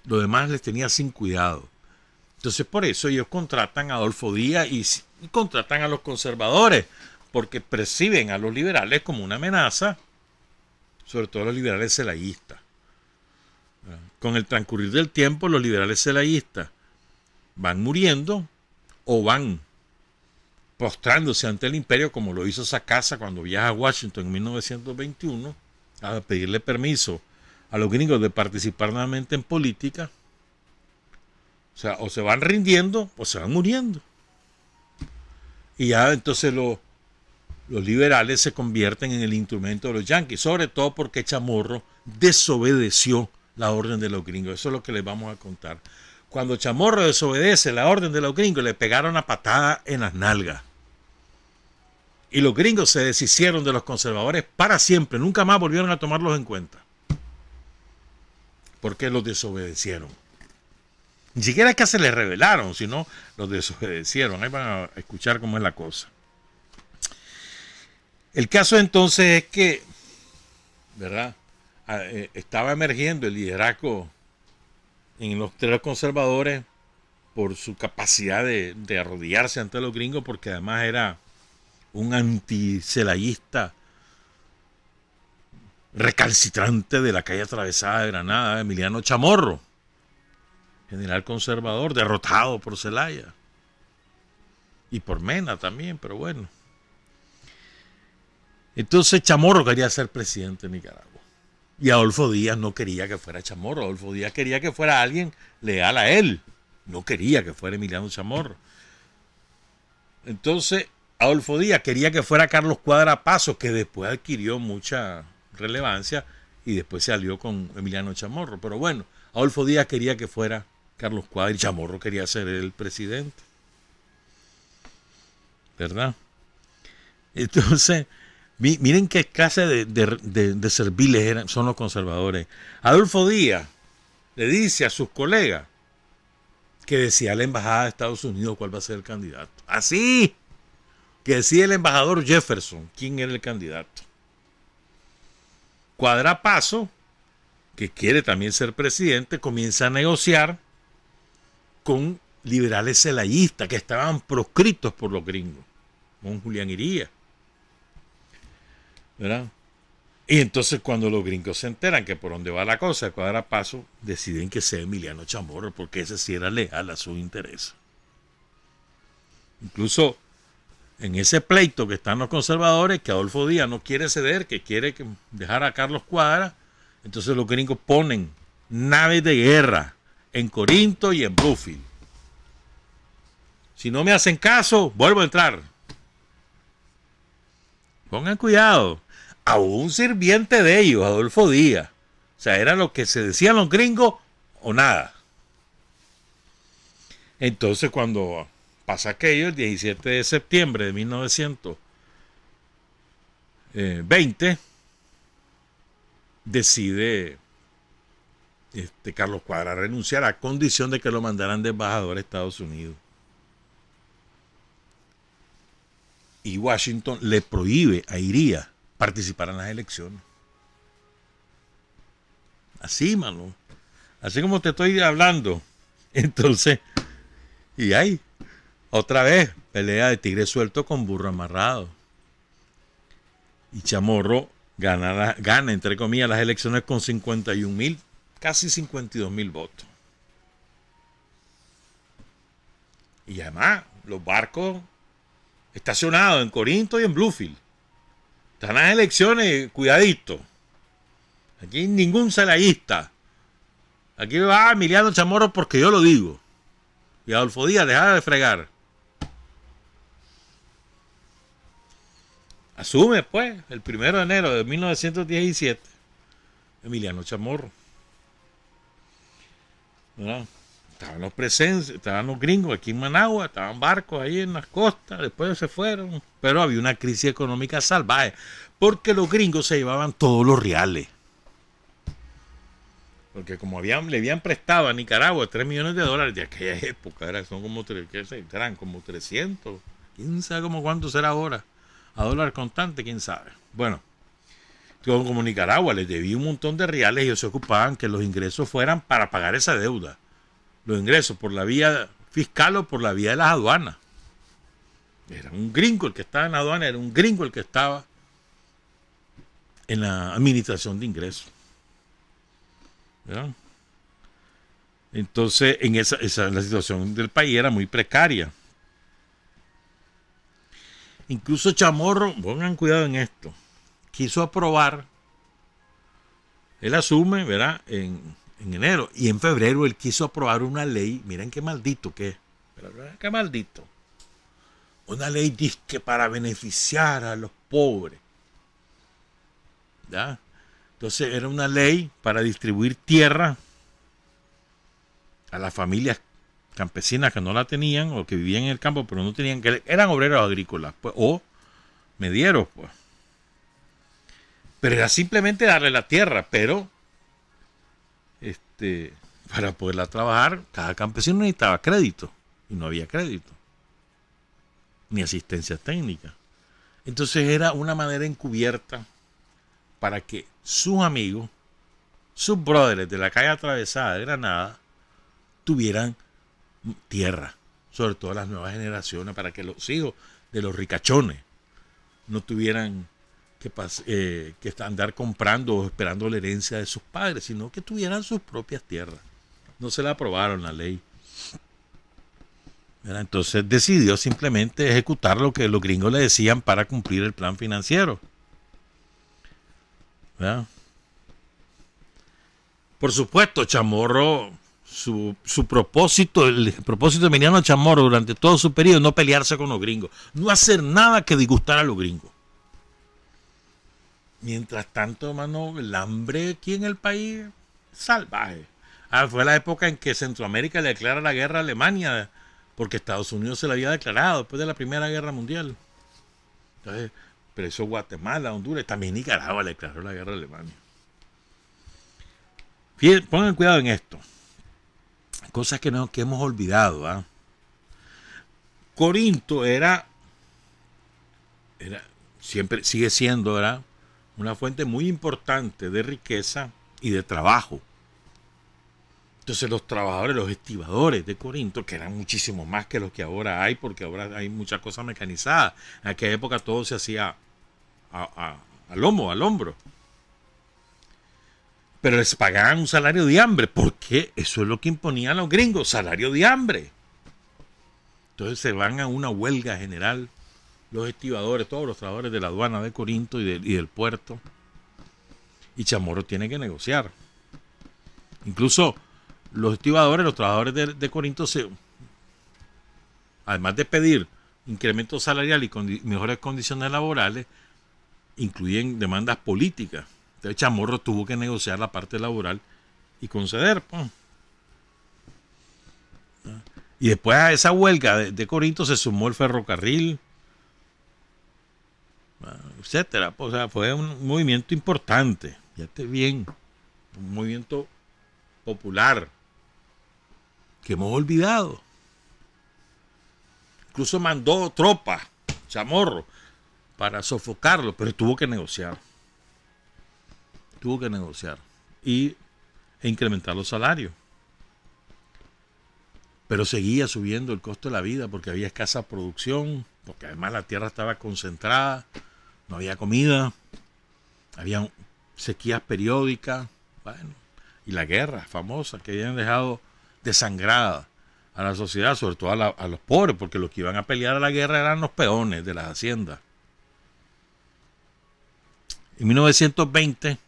Lo demás les tenía sin cuidado. Entonces, por eso ellos contratan a Adolfo Díaz y contratan a los conservadores, porque perciben a los liberales como una amenaza, sobre todo los liberales celayistas. Con el transcurrir del tiempo, los liberales celayistas van muriendo o van postrándose ante el imperio, como lo hizo Sacasa cuando viaja a Washington en 1921 a pedirle permiso a los gringos de participar nuevamente en política. O sea, o se van rindiendo o se van muriendo. Y ya entonces los liberales se convierten en el instrumento de los yanquis, sobre todo porque Chamorro desobedeció la orden de los gringos. Eso es lo que les vamos a contar. Cuando Chamorro desobedece la orden de los gringos, le pegaron una patada en las nalgas. Y los gringos se deshicieron de los conservadores para siempre. Nunca más volvieron a tomarlos en cuenta. Porque los desobedecieron. Ni siquiera es que se les rebelaron, sino los desobedecieron. Ahí van a escuchar cómo es la cosa. El caso entonces es que, ¿verdad? Estaba emergiendo el liderazgo en los tres conservadores por su capacidad de arrodillarse ante los gringos, porque además era un anticelayista recalcitrante de la calle atravesada de Granada, Emiliano Chamorro, general conservador, derrotado por Zelaya y por Mena también, pero bueno. Entonces Chamorro quería ser presidente de Nicaragua y Adolfo Díaz no quería que fuera Chamorro. Adolfo Díaz quería que fuera alguien leal a él, no quería que fuera Emiliano Chamorro. Entonces Adolfo Díaz quería que fuera Carlos Cuadra Paso, que después adquirió mucha relevancia y después se alió con Emiliano Chamorro. Pero bueno, Adolfo Díaz quería que fuera Carlos Cuadra y Chamorro quería ser el presidente, ¿verdad? Entonces, miren qué clase de serviles son los conservadores. Adolfo Díaz le dice a sus colegas que decía la embajada de Estados Unidos cuál va a ser el candidato. Así que decía el embajador Jefferson quién era el candidato. Cuadra Paso, que quiere también ser presidente, comienza a negociar con liberales celayistas que estaban proscritos por los gringos, con Julián Iría, ¿verdad? Y entonces cuando los gringos se enteran que por dónde va la cosa, Cuadra Paso, deciden que sea Emiliano Chamorro, porque ese sí era leal a sus intereses. Incluso en ese pleito que están los conservadores, que Adolfo Díaz no quiere ceder, que quiere dejar a Carlos Cuadra, entonces los gringos ponen naves de guerra en Corinto y en Bluefield. Si no me hacen caso, vuelvo a entrar. Pongan cuidado. A un sirviente de ellos, Adolfo Díaz. O sea, era lo que se decían los gringos o nada. Entonces cuando pasa aquello, el 17 de septiembre de 1920, decide Carlos Cuadra renunciar a condición de que lo mandaran de embajador a Estados Unidos. Y Washington le prohíbe a Iría participar en las elecciones. Así, mano. Así como te estoy hablando. Entonces, y ahí, otra vez, pelea de tigre suelto con burro amarrado. Y Chamorro gana, entre comillas, las elecciones con 51,000, casi 52,000 votos. Y además, los barcos estacionados en Corinto y en Bluefield. Están las elecciones, cuidadito. Aquí ningún celayista. Aquí va Emiliano Chamorro porque yo lo digo. Y Adolfo Díaz, deja de fregar. Asume, pues, el 1 de enero de 1917, Emiliano Chamorro. ¿Verdad? Estaban los gringos aquí en Managua, estaban barcos ahí en las costas, después se fueron. Pero había una crisis económica salvaje, porque los gringos se llevaban todos los reales. Porque como le habían prestado a Nicaragua $3 millones de aquella época, eran como 300, quién sabe como cuánto será ahora, a dólar contante, quién sabe. Bueno, como Nicaragua les debía un montón de reales, ellos se ocupaban que los ingresos fueran para pagar esa deuda. Los ingresos por la vía fiscal o por la vía de las aduanas. Era un gringo el que estaba en la aduana, era un gringo el que estaba en la administración de ingresos. ¿Verdad? Entonces, la situación del país era muy precaria. Incluso Chamorro, pongan cuidado en esto, quiso aprobar, él asume, ¿verdad?, en enero, y en febrero él quiso aprobar una ley, miren qué maldito que es, qué maldito, una ley disque para beneficiar a los pobres, ¿ya? Entonces era una ley para distribuir tierra a las familias campesinas que no la tenían o que vivían en el campo pero no tenían, que eran obreros agrícolas, pues, o medieros, pues. Pero era simplemente darle la tierra, pero para poderla trabajar, cada campesino necesitaba crédito, y no había crédito, ni asistencia técnica. Entonces era una manera encubierta para que sus amigos, sus brothers de la calle atravesada de Granada, tuvieran tierra, sobre todo las nuevas generaciones, para que los hijos de los ricachones no tuvieran que andar comprando o esperando la herencia de sus padres, sino que tuvieran sus propias tierras. No se le aprobaron la ley. Entonces decidió simplemente ejecutar lo que los gringos le decían para cumplir el plan financiero. ¿Verdad? Por supuesto, Chamorro, su propósito, el propósito de Emiliano Chamorro durante todo su periodo, no pelearse con los gringos, no hacer nada que disgustara a los gringos. Mientras tanto, hermano, el hambre aquí en el país salvaje. Fue la época en que Centroamérica le declara la guerra a Alemania, porque Estados Unidos se la había declarado después de la Primera Guerra Mundial. Entonces, pero eso Guatemala, Honduras, también Nicaragua le declaró la guerra a Alemania. Fíjense, pongan cuidado en esto. Cosas que hemos olvidado. Corinto siempre sigue siendo, una fuente muy importante de riqueza y de trabajo. Entonces los trabajadores, los estibadores de Corinto, que eran muchísimo más que los que ahora hay, porque ahora hay muchas cosas mecanizadas. En aquella época todo se hacía al hombro. Pero les pagaban un salario de hambre, porque eso es lo que imponían los gringos, salario de hambre. Entonces se van a una huelga general, los estibadores, todos los trabajadores de la aduana de Corinto y del puerto. Y Chamorro tiene que negociar. Incluso los estibadores, los trabajadores de Corinto, además de pedir incremento salarial y mejores condiciones laborales, incluyen demandas políticas. Entonces Chamorro tuvo que negociar la parte laboral y conceder. Y después a esa huelga de Corinto se sumó el ferrocarril, etcétera. O sea, fue un movimiento importante. Fíjate bien, un movimiento popular que hemos olvidado. Incluso mandó tropas, Chamorro, para sofocarlo, pero tuvo que negociar. E incrementar los salarios. Pero seguía subiendo el costo de la vida porque había escasa producción, porque además la tierra estaba concentrada, no había comida, había sequías periódicas, y la guerra famosa que habían dejado desangrada a la sociedad, sobre todo a los pobres, porque los que iban a pelear a la guerra eran los peones de las haciendas. En 1920,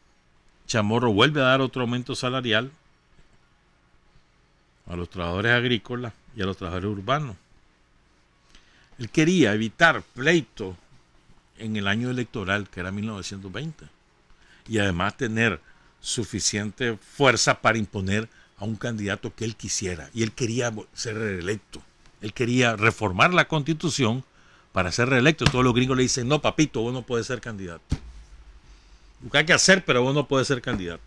Chamorro vuelve a dar otro aumento salarial a los trabajadores agrícolas y a los trabajadores urbanos. Él quería evitar pleito en el año electoral, que era 1920, y además tener suficiente fuerza para imponer a un candidato que él quisiera. Y él quería ser reelecto. Él quería reformar la Constitución para ser reelecto. Todos los gringos le dicen: no, papito, vos no puedes ser candidato. Lo que hay que hacer, pero vos no puedes ser candidato.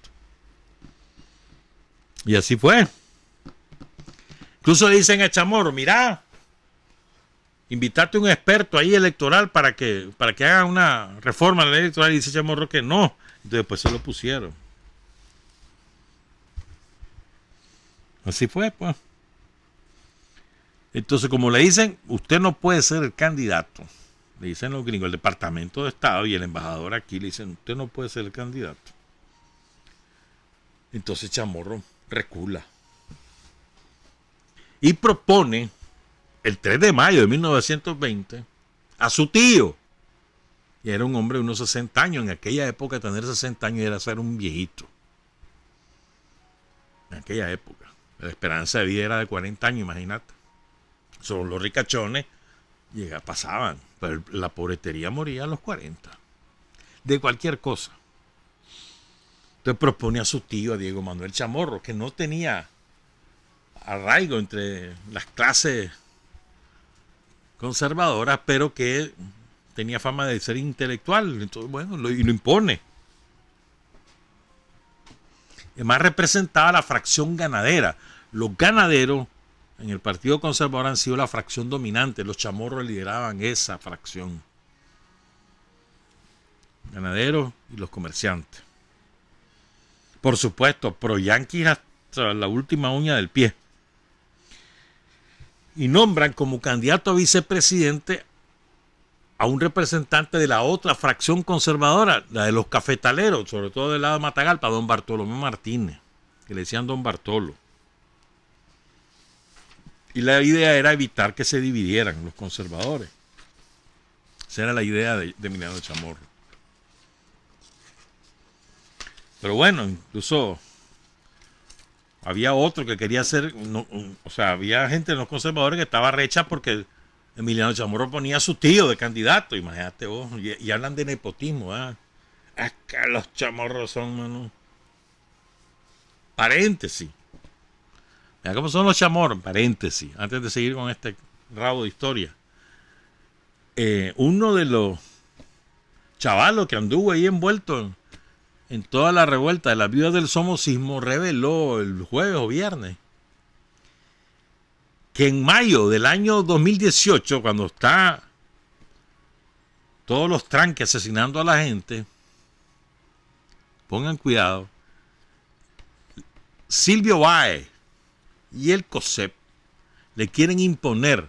Y así fue. Incluso le dicen a Chamorro: mira, invitate a un experto ahí electoral para que haga una reforma a la ley electoral. Y dice Chamorro que no. Entonces después se lo pusieron. Así fue, pues. Entonces, como le dicen, usted no puede ser el candidato. Le dicen los gringos, el Departamento de Estado y el embajador aquí le dicen: usted no puede ser el candidato. Entonces Chamorro recula y propone el 3 de mayo de 1920 a su tío. Y era un hombre de unos 60 años. En aquella época tener 60 años era ser un viejito. En aquella época. La esperanza de vida era de 40 años, imagínate. Son los ricachones, pasaban. Pero la pobretería moría a los 40. De cualquier cosa. Entonces propone a su tío, a Diego Manuel Chamorro, que no tenía arraigo entre las clases conservadoras, pero que tenía fama de ser intelectual, entonces, bueno, lo impone. Además representaba la fracción ganadera. Los ganaderos en el Partido Conservador han sido la fracción dominante. Los chamorros lideraban esa fracción. Ganaderos y los comerciantes. Por supuesto, pro-yanquis hasta la última uña del pie. Y nombran como candidato a vicepresidente a un representante de la otra fracción conservadora, la de los cafetaleros, sobre todo del lado de Matagalpa, don Bartolomé Martínez, que le decían don Bartolo. Y la idea era evitar que se dividieran los conservadores. Esa era la idea de Emiliano Chamorro. Pero bueno, incluso había otro que quería hacer, había gente de los conservadores que estaba recha porque Emiliano Chamorro ponía a su tío de candidato, imagínate vos, y hablan de nepotismo, ¿eh? Es que los chamorros son, mano. Paréntesis. Mira cómo son los chamorros, paréntesis, antes de seguir con este rabo de historia. Uno de los chavalos que anduvo ahí envuelto en toda la revuelta de las viudas del somocismo reveló el jueves o viernes que en mayo del año 2018, cuando está todos los tranques asesinando a la gente, pongan cuidado, Silvio Báez y el COSEP le quieren imponer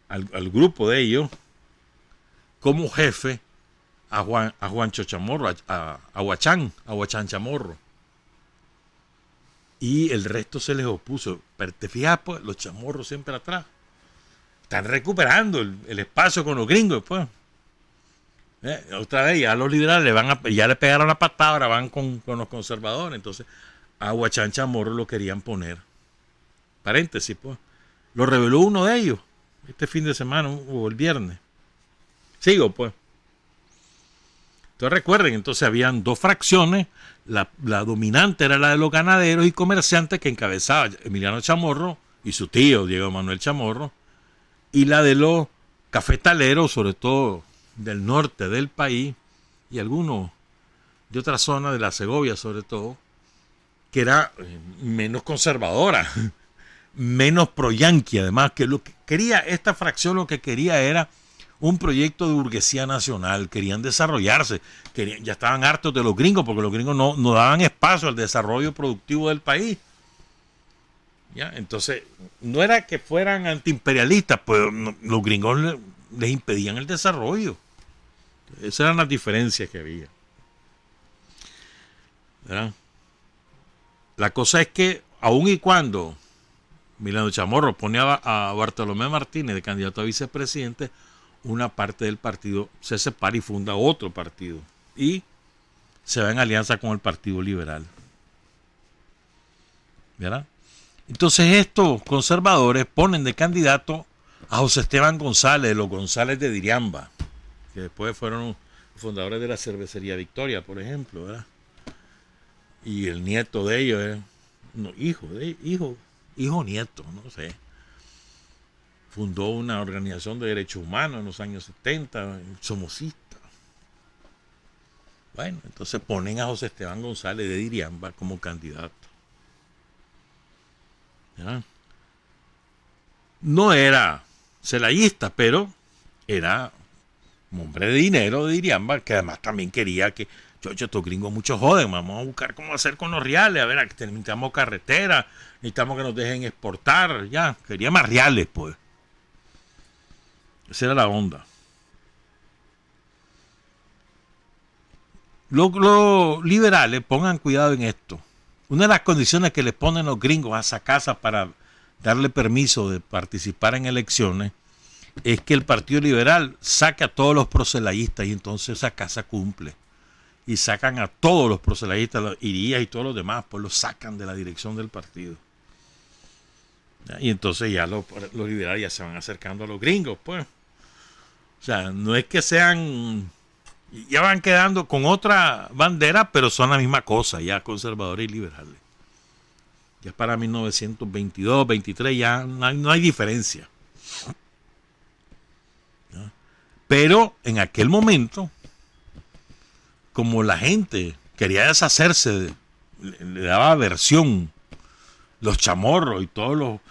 al grupo de ellos como jefe a Juancho Chamorro, a Huachán Chamorro. Y el resto se les opuso. Pero te fijas, pues, los chamorros siempre atrás. Están recuperando el espacio con los gringos, pues. Otra vez, ya los liberales ya le pegaron la patada, ahora van con los conservadores. Entonces, a Huachán Chamorro lo querían poner. Paréntesis, pues. Lo reveló uno de ellos este fin de semana o el viernes. Sigo, pues. Entonces recuerden, entonces habían dos fracciones. La dominante era la de los ganaderos y comerciantes que encabezaba Emiliano Chamorro y su tío Diego Manuel Chamorro, y la de los cafetaleros, sobre todo del norte del país y algunos de otra zona de la Segovia, sobre todo, que era menos conservadora, menos pro-yanqui. Además, que lo que quería esta fracción, lo que quería era un proyecto de burguesía nacional. Querían desarrollarse, ya estaban hartos de los gringos, porque los gringos no daban espacio al desarrollo productivo del país. ¿Ya? Entonces, no era que fueran antiimperialistas, pues los gringos les impedían el desarrollo. Esas eran las diferencias que había. ¿Verdad? La cosa es que, aun y cuando Emiliano Chamorro pone a Bartolomé Martínez de candidato a vicepresidente, una parte del partido se separa y funda otro partido y se va en alianza con el Partido Liberal. ¿Verdad? Entonces estos conservadores ponen de candidato a José Esteban González, los González de Diriamba, que después fueron fundadores de la cervecería Victoria, por ejemplo, ¿verdad? Y el nieto de ellos hijo nieto, no sé. Fundó una organización de derechos humanos en los años 70, somocista. Bueno, entonces ponen a José Esteban González de Diriamba como candidato. ¿Ya? No era celayista, pero era un hombre de dinero de Diriamba, que además también quería que, estos gringos muchos joden, vamos a buscar cómo hacer con los reales, a ver, aquí necesitamos carretera, necesitamos que nos dejen exportar, ya, quería más reales, pues. Esa era la onda. Los liberales, pongan cuidado en esto. Una de las condiciones que le ponen los gringos a esa casa para darle permiso de participar en elecciones es que el Partido Liberal saque a todos los proselayistas, y entonces esa casa cumple. Y sacan a todos los proselayistas, los Irías y todos los demás, pues los sacan de la dirección del partido. Y entonces ya los liberales ya se van acercando a los gringos, pues. O sea, no es que sean, ya van quedando con otra bandera, pero son la misma cosa, ya conservadores y liberales. Ya para 1922, 23 ya no hay diferencia. ¿No? Pero en aquel momento, como la gente quería deshacerse, le daba aversión los chamorros y todos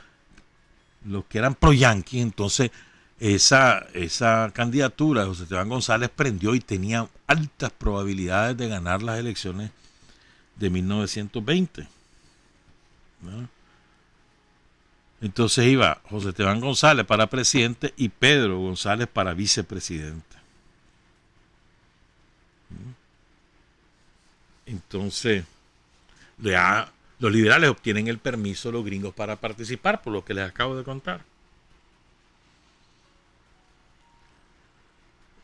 los que eran pro-yanqui, entonces esa candidatura de José Esteban González prendió y tenía altas probabilidades de ganar las elecciones de 1920, ¿no? Entonces iba José Esteban González para presidente y Pedro González para vicepresidente. Entonces, ya los liberales obtienen el permiso de los gringos para participar, por lo que les acabo de contar.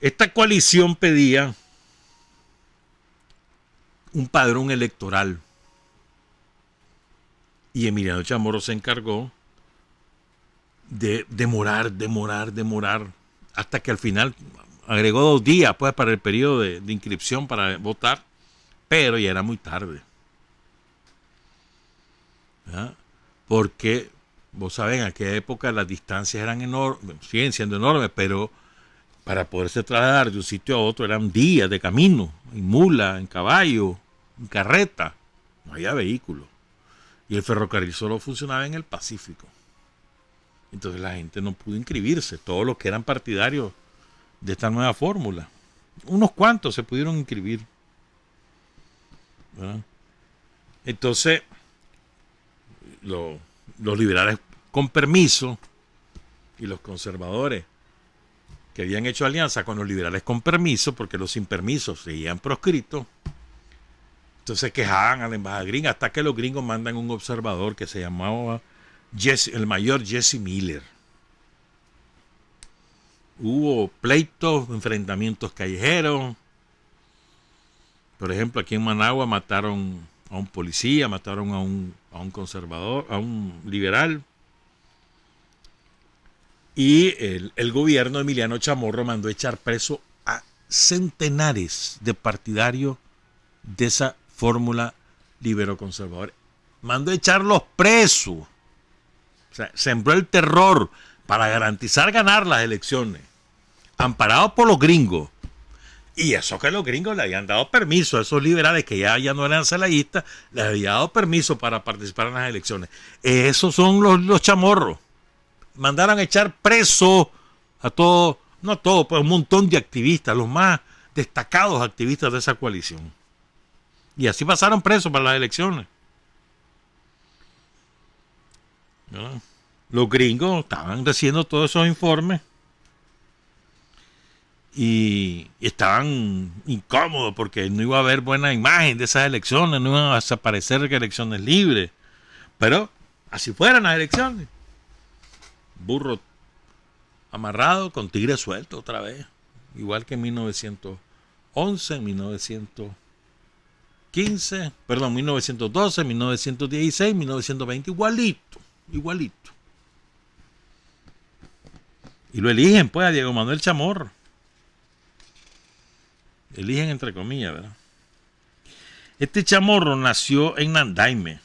Esta coalición pedía un padrón electoral y Emiliano Chamorro se encargó de demorar, hasta que al final agregó 2 días pues, para el periodo de inscripción para votar, pero ya era muy tarde. ¿Ya? Porque, vos sabés, en aquella época las distancias eran enormes, siguen siendo enormes, pero para poderse trasladar de un sitio a otro eran días de camino, en mula, en caballo, en carreta, no había vehículo. Y el ferrocarril solo funcionaba en el Pacífico. Entonces la gente no pudo inscribirse, todos los que eran partidarios de esta nueva fórmula. Unos cuantos se pudieron inscribir, ¿verdad? Entonces, los liberales con permiso y los conservadores que habían hecho alianza con los liberales con permiso, porque los sin permiso seguían proscritos, entonces quejaban a la embajada gringa, hasta que los gringos mandan un observador que se llamaba el mayor Jesse Miller. Hubo pleitos, enfrentamientos callejeros. Por ejemplo, aquí en Managua mataron a un policía, mataron a un conservador, a un liberal. Y el gobierno de Emiliano Chamorro mandó echar preso a centenares de partidarios de esa fórmula libero-conservadora. Mandó echarlos presos. O sea, sembró el terror para garantizar ganar las elecciones, amparados por los gringos. Y eso que los gringos le habían dado permiso a esos liberales que ya no eran celayistas, les había dado permiso para participar en las elecciones. Esos son los chamorros. Mandaron a echar preso a todos, no a todos, pues un montón de activistas, los más destacados activistas de esa coalición. Y así pasaron presos para las elecciones. ¿No? Los gringos estaban recibiendo todos esos informes y estaban incómodos porque no iba a haber buena imagen de esas elecciones, no iban a desaparecer elecciones libres. Pero así fueran las elecciones. Burro amarrado con tigre suelto otra vez, igual que en 1911, 1915, perdón, 1912, 1916, 1920, igualito. Y lo eligen pues a Diego Manuel Chamorro. Eligen entre comillas, ¿verdad? Este Chamorro nació en Nandaime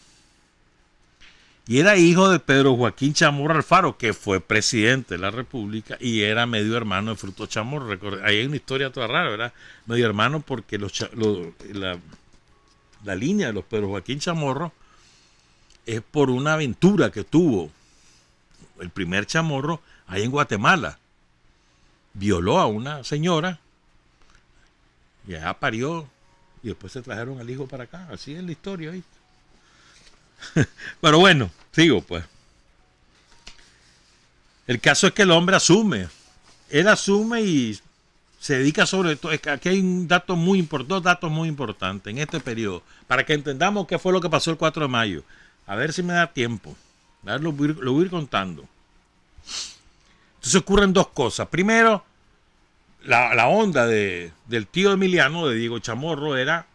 y era hijo de Pedro Joaquín Chamorro Alfaro, que fue presidente de la República y era medio hermano de Fruto Chamorro. Ahí hay una historia toda rara, ¿verdad? Medio hermano porque la línea de los Pedro Joaquín Chamorro es por una aventura que tuvo el primer Chamorro ahí en Guatemala. Violó a una señora y allá parió y después se trajeron al hijo para acá. Así es la historia, ¿viste? Pero bueno, sigo pues. El caso es que el hombre asume. Él asume y se dedica sobre todo. Aquí hay dos datos muy importantes en este periodo, para que entendamos qué fue lo que pasó el 4 de mayo. A ver si me da tiempo. A ver, lo voy a ir contando. Entonces ocurren dos cosas. Primero, la onda del tío Emiliano, de Diego Chamorro, era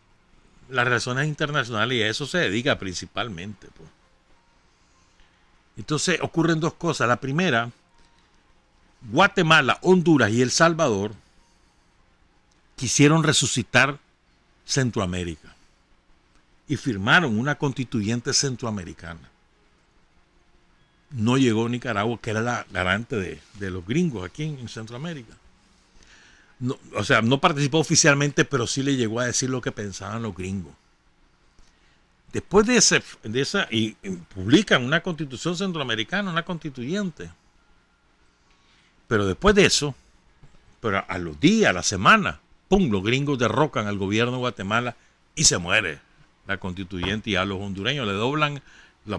las relaciones internacionales y a eso se dedica principalmente. Pues. Entonces ocurren dos cosas. La primera, Guatemala, Honduras y El Salvador quisieron resucitar Centroamérica y firmaron una constituyente centroamericana. No llegó Nicaragua, que era la garante de los gringos aquí en Centroamérica. no, o sea, no participó oficialmente, pero sí le llegó a decir lo que pensaban los gringos. Después de esa, y publican una constitución centroamericana, una constituyente. Pero después de eso, pero a los días, a la semana, ¡pum!, los gringos derrocan al gobierno de Guatemala y se muere la constituyente, y a los hondureños le doblan la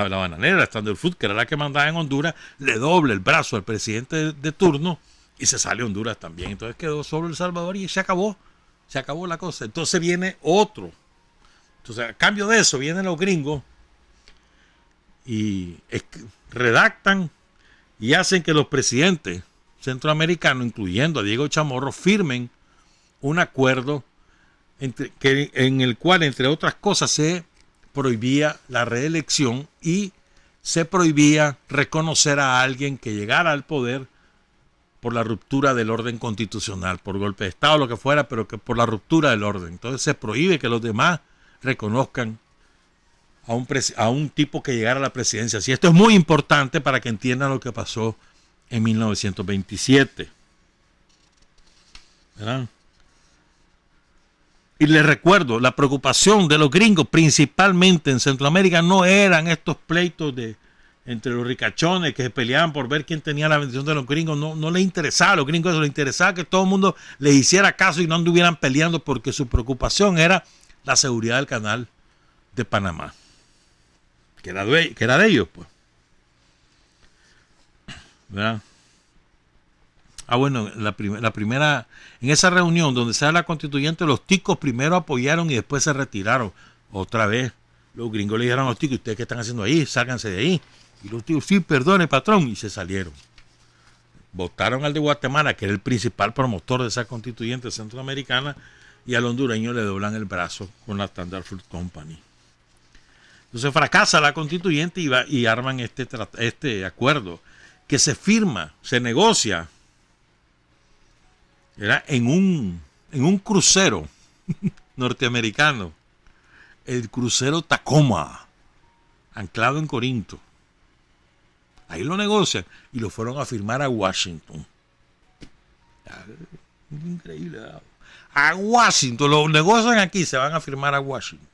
bananera, la Standard Food, que era la que mandaba en Honduras, le dobla el brazo al presidente de turno y se sale a Honduras también. Entonces quedó solo El Salvador y se acabó la cosa. Entonces viene otro. Entonces, a cambio de eso, vienen los gringos y redactan y hacen que los presidentes centroamericanos, incluyendo a Diego Chamorro, firmen un acuerdo en el cual, entre otras cosas, se prohibía la reelección y se prohibía reconocer a alguien que llegara al poder por la ruptura del orden constitucional, por golpe de Estado, lo que fuera, pero que por la ruptura del orden. Entonces se prohíbe que los demás reconozcan a un tipo que llegara a la presidencia. Y esto es muy importante para que entiendan lo que pasó en 1927. ¿Verdad? Y les recuerdo, la preocupación de los gringos, principalmente en Centroamérica, no eran estos pleitos entre los ricachones que se peleaban por ver quién tenía la bendición de los gringos. No les interesaba a los gringos eso, les interesaba que todo el mundo les hiciera caso y no anduvieran peleando, porque su preocupación era la seguridad del canal de Panamá, que era de ellos, pues. ¿Verdad? Bueno, la primera, en esa reunión donde se da la constituyente, los ticos primero apoyaron y después se retiraron. Otra vez, los gringos le dijeron a los ticos: ¿ustedes qué están haciendo ahí? Sálganse de ahí. Y los ticos: sí, perdone, patrón, y se salieron. Votaron al de Guatemala, que era el principal promotor de esa constituyente centroamericana, y al hondureño le doblan el brazo con la Standard Fruit Company. Entonces fracasa la constituyente y arman este acuerdo, que se firma, se negocia, era en un crucero norteamericano, el crucero Tacoma, anclado en Corinto. Ahí lo negocian y lo fueron a firmar a Washington. Increíble. A Washington, lo negocian aquí, se van a firmar a Washington.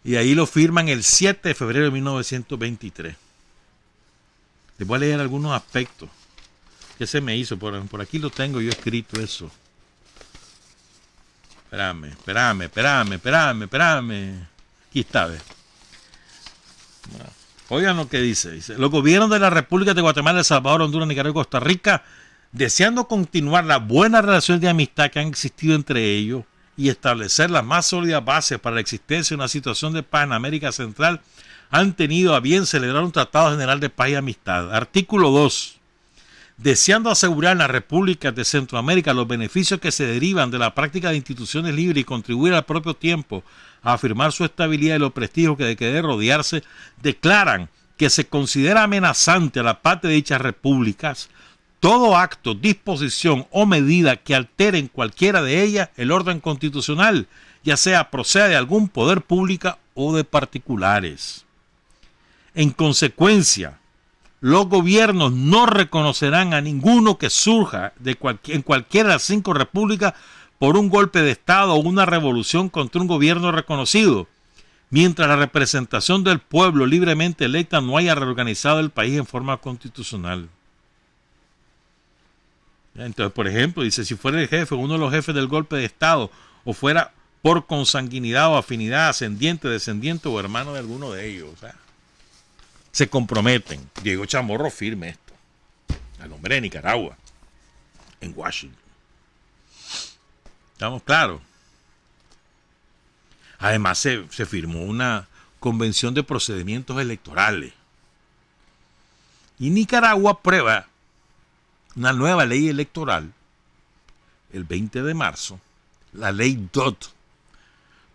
Y ahí lo firman el 7 de febrero de 1923. Les voy a leer algunos aspectos que se me hizo. Por aquí lo tengo yo escrito eso. Espérame. Aquí está, ¿ves? Oigan lo que dice. Los gobiernos de la República de Guatemala, El Salvador, Honduras, Nicaragua y Costa Rica, deseando continuar las buenas relaciones de amistad que han existido entre ellos y establecer las más sólidas bases para la existencia de una situación de paz en América Central, han tenido a bien celebrar un Tratado General de Paz y Amistad. Artículo 2. Deseando asegurar en las repúblicas de Centroamérica los beneficios que se derivan de la práctica de instituciones libres y contribuir al propio tiempo a afirmar su estabilidad y los prestigios que debe rodearse, declaran que se considera amenazante a la paz de dichas repúblicas todo acto, disposición o medida que altere en cualquiera de ellas el orden constitucional, ya sea proceda de algún poder público o de particulares. En consecuencia, los gobiernos no reconocerán a ninguno que surja en cualquiera de las 5 repúblicas por un golpe de Estado o una revolución contra un gobierno reconocido, mientras la representación del pueblo libremente electa no haya reorganizado el país en forma constitucional. Entonces, por ejemplo, dice: si fuera el jefe, uno de los jefes del golpe de Estado, o fuera por consanguinidad o afinidad, ascendiente, descendiente o hermano de alguno de ellos, o sea, se comprometen. Diego Chamorro firme esto, al hombre de Nicaragua, en Washington. ¿Estamos claros? Además se firmó una convención de procedimientos electorales. Y Nicaragua aprueba una nueva ley electoral el 20 de marzo, la ley Dodd.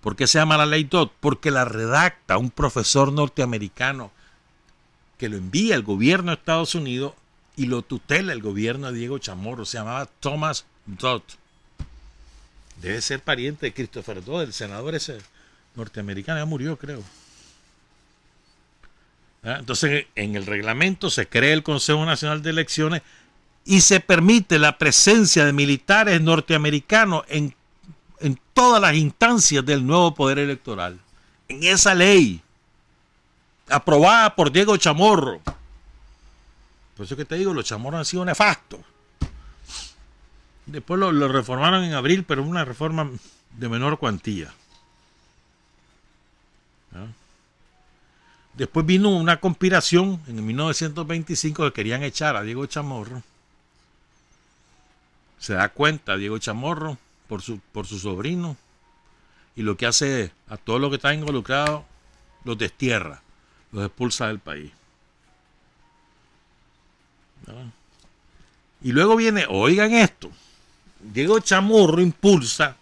¿Por qué se llama la ley Dodd? Porque la redacta un profesor norteamericano que lo envía al gobierno de Estados Unidos y lo tutela el gobierno de Diego Chamorro. Se llamaba Thomas Dodd. Debe ser pariente de Christopher Dodd, el senador ese norteamericano. Ya murió, creo. Entonces, en el reglamento se crea el Consejo Nacional de Elecciones y se permite la presencia de militares norteamericanos en todas las instancias del nuevo poder electoral. En esa ley, aprobada por Diego Chamorro. Por eso que te digo, los Chamorros han sido nefastos. Después lo reformaron en abril, pero una reforma de menor cuantía. ¿No? Después vino una conspiración en 1925 que querían echar a Diego Chamorro. Se da cuenta Diego Chamorro por su sobrino, y lo que hace a todos los que están involucrados, los destierra, los expulsa del país. ¿No? Y luego viene, oigan esto, Diego Chamorro impulsa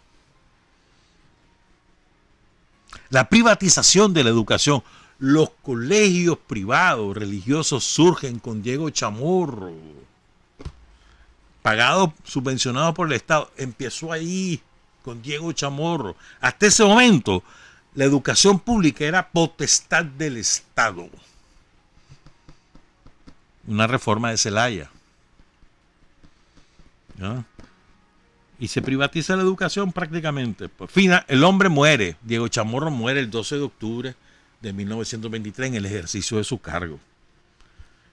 la privatización de la educación. Los colegios privados religiosos surgen con Diego Chamorro, pagado, subvencionado por el Estado. Empezó ahí con Diego Chamorro. Hasta ese momento, la educación pública era potestad del Estado. Una reforma de Zelaya. ¿No? Y se privatiza la educación prácticamente. Por fin, el hombre muere. Diego Chamorro muere el 12 de octubre de 1923 en el ejercicio de su cargo.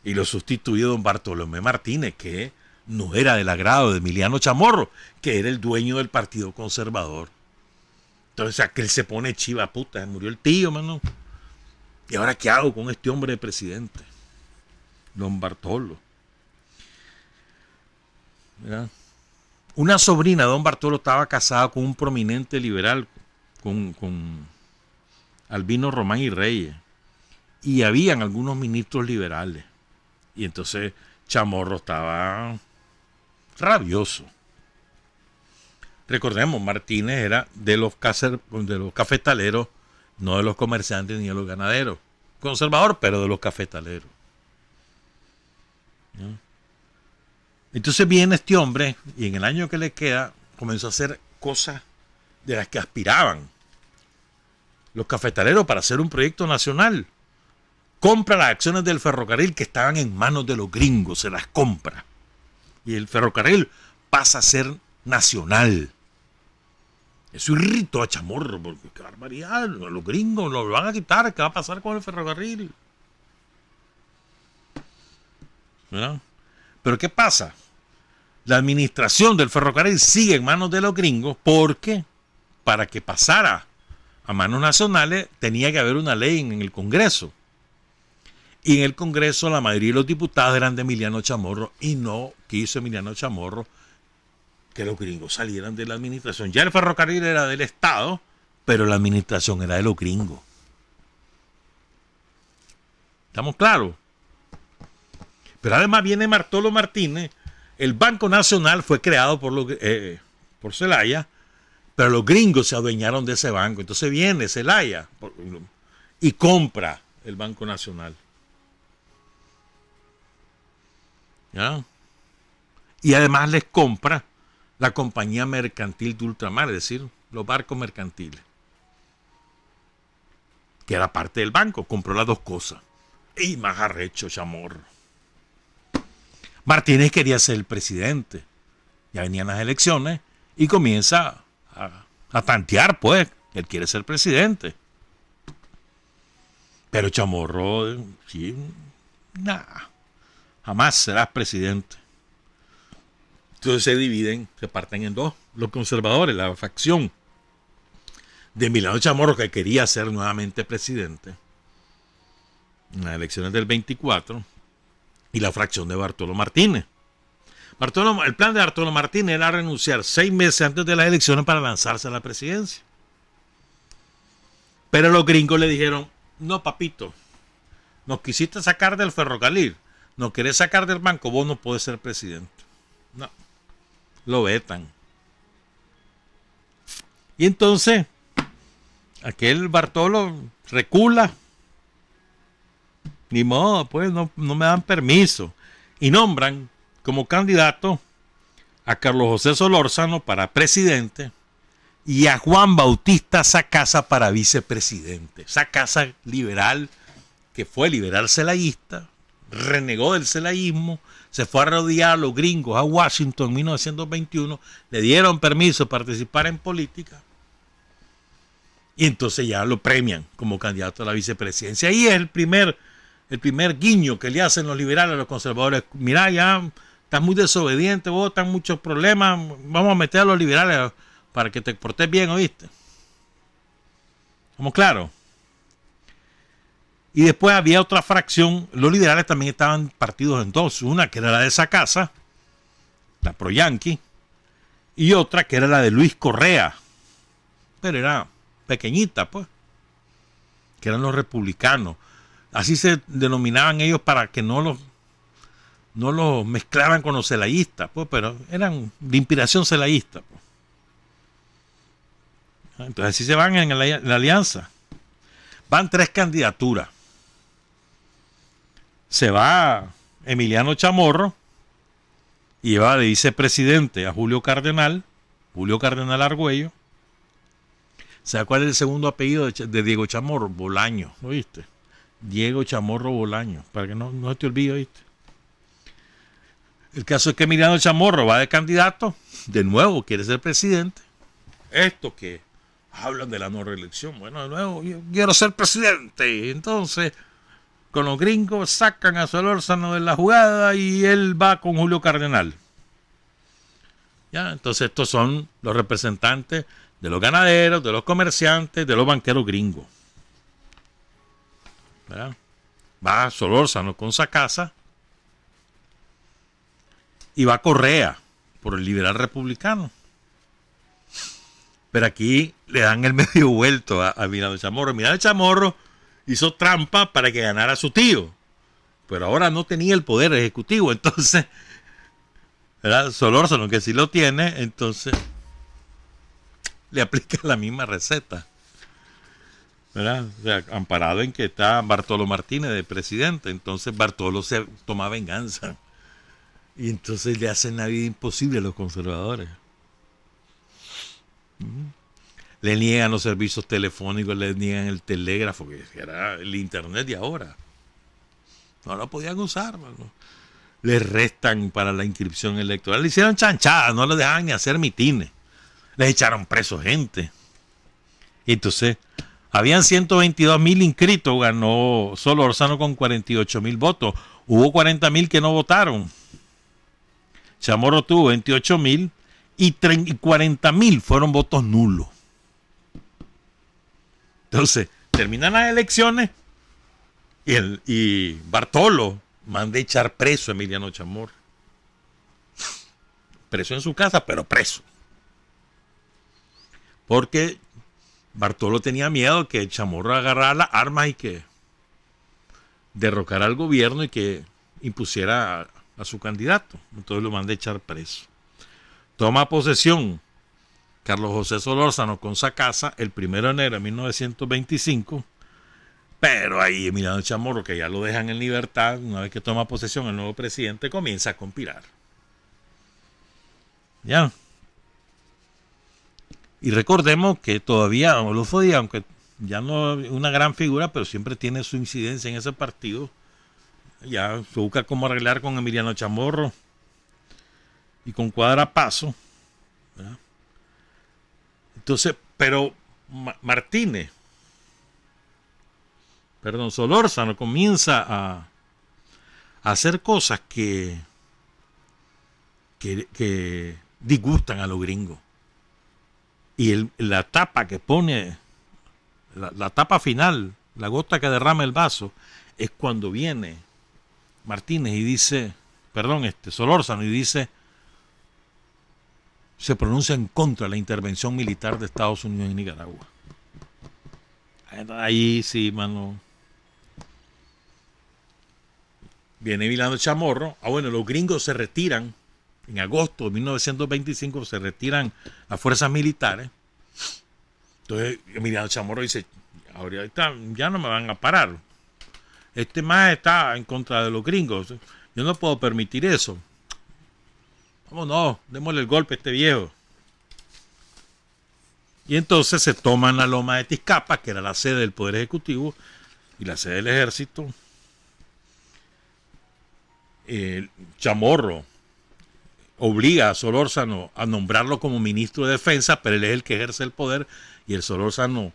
Y lo sustituye don Bartolomé Martínez, que no era del agrado de Emiliano Chamorro, que era el dueño del Partido Conservador. Entonces aquel se pone chiva, puta, murió el tío, mano. ¿Y ahora qué hago con este hombre de presidente? Don Bartolo. ¿Verdad? Una sobrina de don Bartolo estaba casada con un prominente liberal, con Albino Román y Reyes. Y habían algunos ministros liberales. Y entonces Chamorro estaba rabioso. Recordemos, Martínez era de los cafetaleros, no de los comerciantes ni de los ganaderos. Conservador, pero de los cafetaleros. ¿No? Entonces viene este hombre y en el año que le queda comenzó a hacer cosas de las que aspiraban los cafetaleros para hacer un proyecto nacional. Compra las acciones del ferrocarril que estaban en manos de los gringos, se las compra. Y el ferrocarril pasa a ser nacional. Eso irritó a Chamorro, porque qué barbaridad, los gringos lo van a quitar, ¿qué va a pasar con el ferrocarril? ¿Verdad? Pero ¿qué pasa? La administración del ferrocarril sigue en manos de los gringos porque para que pasara a manos nacionales tenía que haber una ley en el Congreso. Y en el Congreso la mayoría de los diputados eran de Emiliano Chamorro y no quiso Emiliano Chamorro que los gringos salieran de la administración. Ya el ferrocarril era del Estado, pero la administración era de los gringos. ¿Estamos claros? Pero además viene Bartolo Martínez. El Banco Nacional fue creado por Zelaya, pero los gringos se adueñaron de ese banco. Entonces viene Zelaya y compra el Banco Nacional. ¿Ya? Y además les compra la compañía mercantil de ultramar, es decir, los barcos mercantiles, que era parte del banco. Compró las dos cosas. Y más arrecho Chamorro. Martínez quería ser el presidente. Ya venían las elecciones y comienza a tantear, pues. Él quiere ser presidente. Pero Chamorro, sí, nada. Jamás serás presidente. Entonces se dividen, se parten en dos. Los conservadores, la facción de Emiliano Chamorro, que quería ser nuevamente presidente en las elecciones del 24, y la fracción de Bartolo Martínez. El plan de Bartolo Martínez era renunciar 6 meses antes de las elecciones para lanzarse a la presidencia. Pero los gringos le dijeron, no, papito, nos quisiste sacar del ferrocarril, nos querés sacar del banco, vos no podés ser presidente. No, lo vetan. Y entonces, aquel Bartolo recula. Ni modo, pues no me dan permiso. Y nombran como candidato a Carlos José Solórzano para presidente y a Juan Bautista Sacasa para vicepresidente. Sacasa liberal, que fue liberal celayista, renegó del celaísmo, se fue a rodear a los gringos a Washington en 1921, le dieron permiso de participar en política y entonces ya lo premian como candidato a la vicepresidencia. Ahí es el primer guiño que le hacen los liberales a los conservadores. Mira, ya estás muy desobediente, vos están muchos problemas, vamos a meter a los liberales para que te portes bien, ¿oíste? ¿Estamos claros? Y después había otra fracción, los liberales también estaban partidos en dos, una que era la de esa casa, la pro-yanqui, y otra que era la de Luis Correa, pero era pequeñita, pues, que eran los republicanos. Así se denominaban ellos para que no los mezclaran con los celayistas, pues, pero eran de inspiración celayista. Pues. Entonces así se van en la alianza. Van 3 candidaturas. Se va Emiliano Chamorro y lleva de vicepresidente a Julio Cardenal Argüello. ¿Sabe cuál es el segundo apellido de Diego Chamorro? Bolaño, ¿oíste? Diego Chamorro Bolaño, para que no se te olvide, ¿oíste? El caso es que Emiliano Chamorro va de candidato, de nuevo quiere ser presidente. Esto que hablan de la no reelección, bueno, de nuevo yo quiero ser presidente, entonces con los gringos sacan a Solórzano de la jugada y él va con Julio Cardenal. Ya, entonces estos son los representantes de los ganaderos, de los comerciantes, de los banqueros gringos. ¿Verdad? Va Solórzano con Sacasa y va Correa por el liberal republicano. Pero aquí le dan el medio vuelto a Emiliano Chamorro. Emiliano Chamorro hizo trampa para que ganara su tío, pero ahora no tenía el poder ejecutivo, entonces, ¿verdad? Solórzano, que sí lo tiene, entonces le aplica la misma receta, ¿verdad? O sea, amparado en que está Bartolo Martínez de presidente, entonces Bartolo se toma venganza y entonces le hacen la vida imposible a los conservadores. Le niegan los servicios telefónicos, le niegan el telégrafo, que era el internet de ahora. No lo podían usar, mano. Le restan para la inscripción electoral. Le hicieron chanchadas, no le dejaban ni hacer mitines. Les echaron preso gente. Y entonces, habían 122,000 inscritos, ganó Solórzano con 48,000 votos. Hubo 40,000 que no votaron. Chamorro tuvo 28,000 y 40,000 fueron votos nulos. Entonces, terminan las elecciones y Bartolo manda echar preso a Emiliano Chamorro. Preso en su casa, pero preso. Porque Bartolo tenía miedo que Chamorro agarrara las armas y que derrocara al gobierno y que impusiera a su candidato. Entonces lo manda echar preso. Toma posesión Carlos José Solórzano con Sacasa el 1 de enero de 1925, pero ahí Emiliano Chamorro, que ya lo dejan en libertad, una vez que toma posesión el nuevo presidente, comienza a conspirar. Ya. Y recordemos que todavía Adolfo Díaz, aunque ya no es una gran figura, pero siempre tiene su incidencia en ese partido, ya se busca cómo arreglar con Emiliano Chamorro y con Cuadrapazo, ¿verdad? Entonces, pero Solórzano comienza a hacer cosas que disgustan a los gringos. Y la tapa que pone, la tapa final, la gota que derrama el vaso, es cuando viene Martínez y dice, Solórzano y dice, se pronuncia en contra de la intervención militar de Estados Unidos en Nicaragua. Ahí sí, mano. Viene Emiliano Chamorro. Bueno, los gringos se retiran. En agosto de 1925 se retiran las fuerzas militares. Entonces Emiliano Chamorro dice, ahorita ya no me van a parar. Este más está en contra de los gringos. Yo no puedo permitir eso. Vámonos, démosle el golpe a este viejo. Y entonces se toman la loma de Tizcapa, que era la sede del Poder Ejecutivo y la sede del Ejército. Chamorro obliga a Solórzano a nombrarlo como ministro de Defensa, pero él es el que ejerce el poder, y el Solórzano,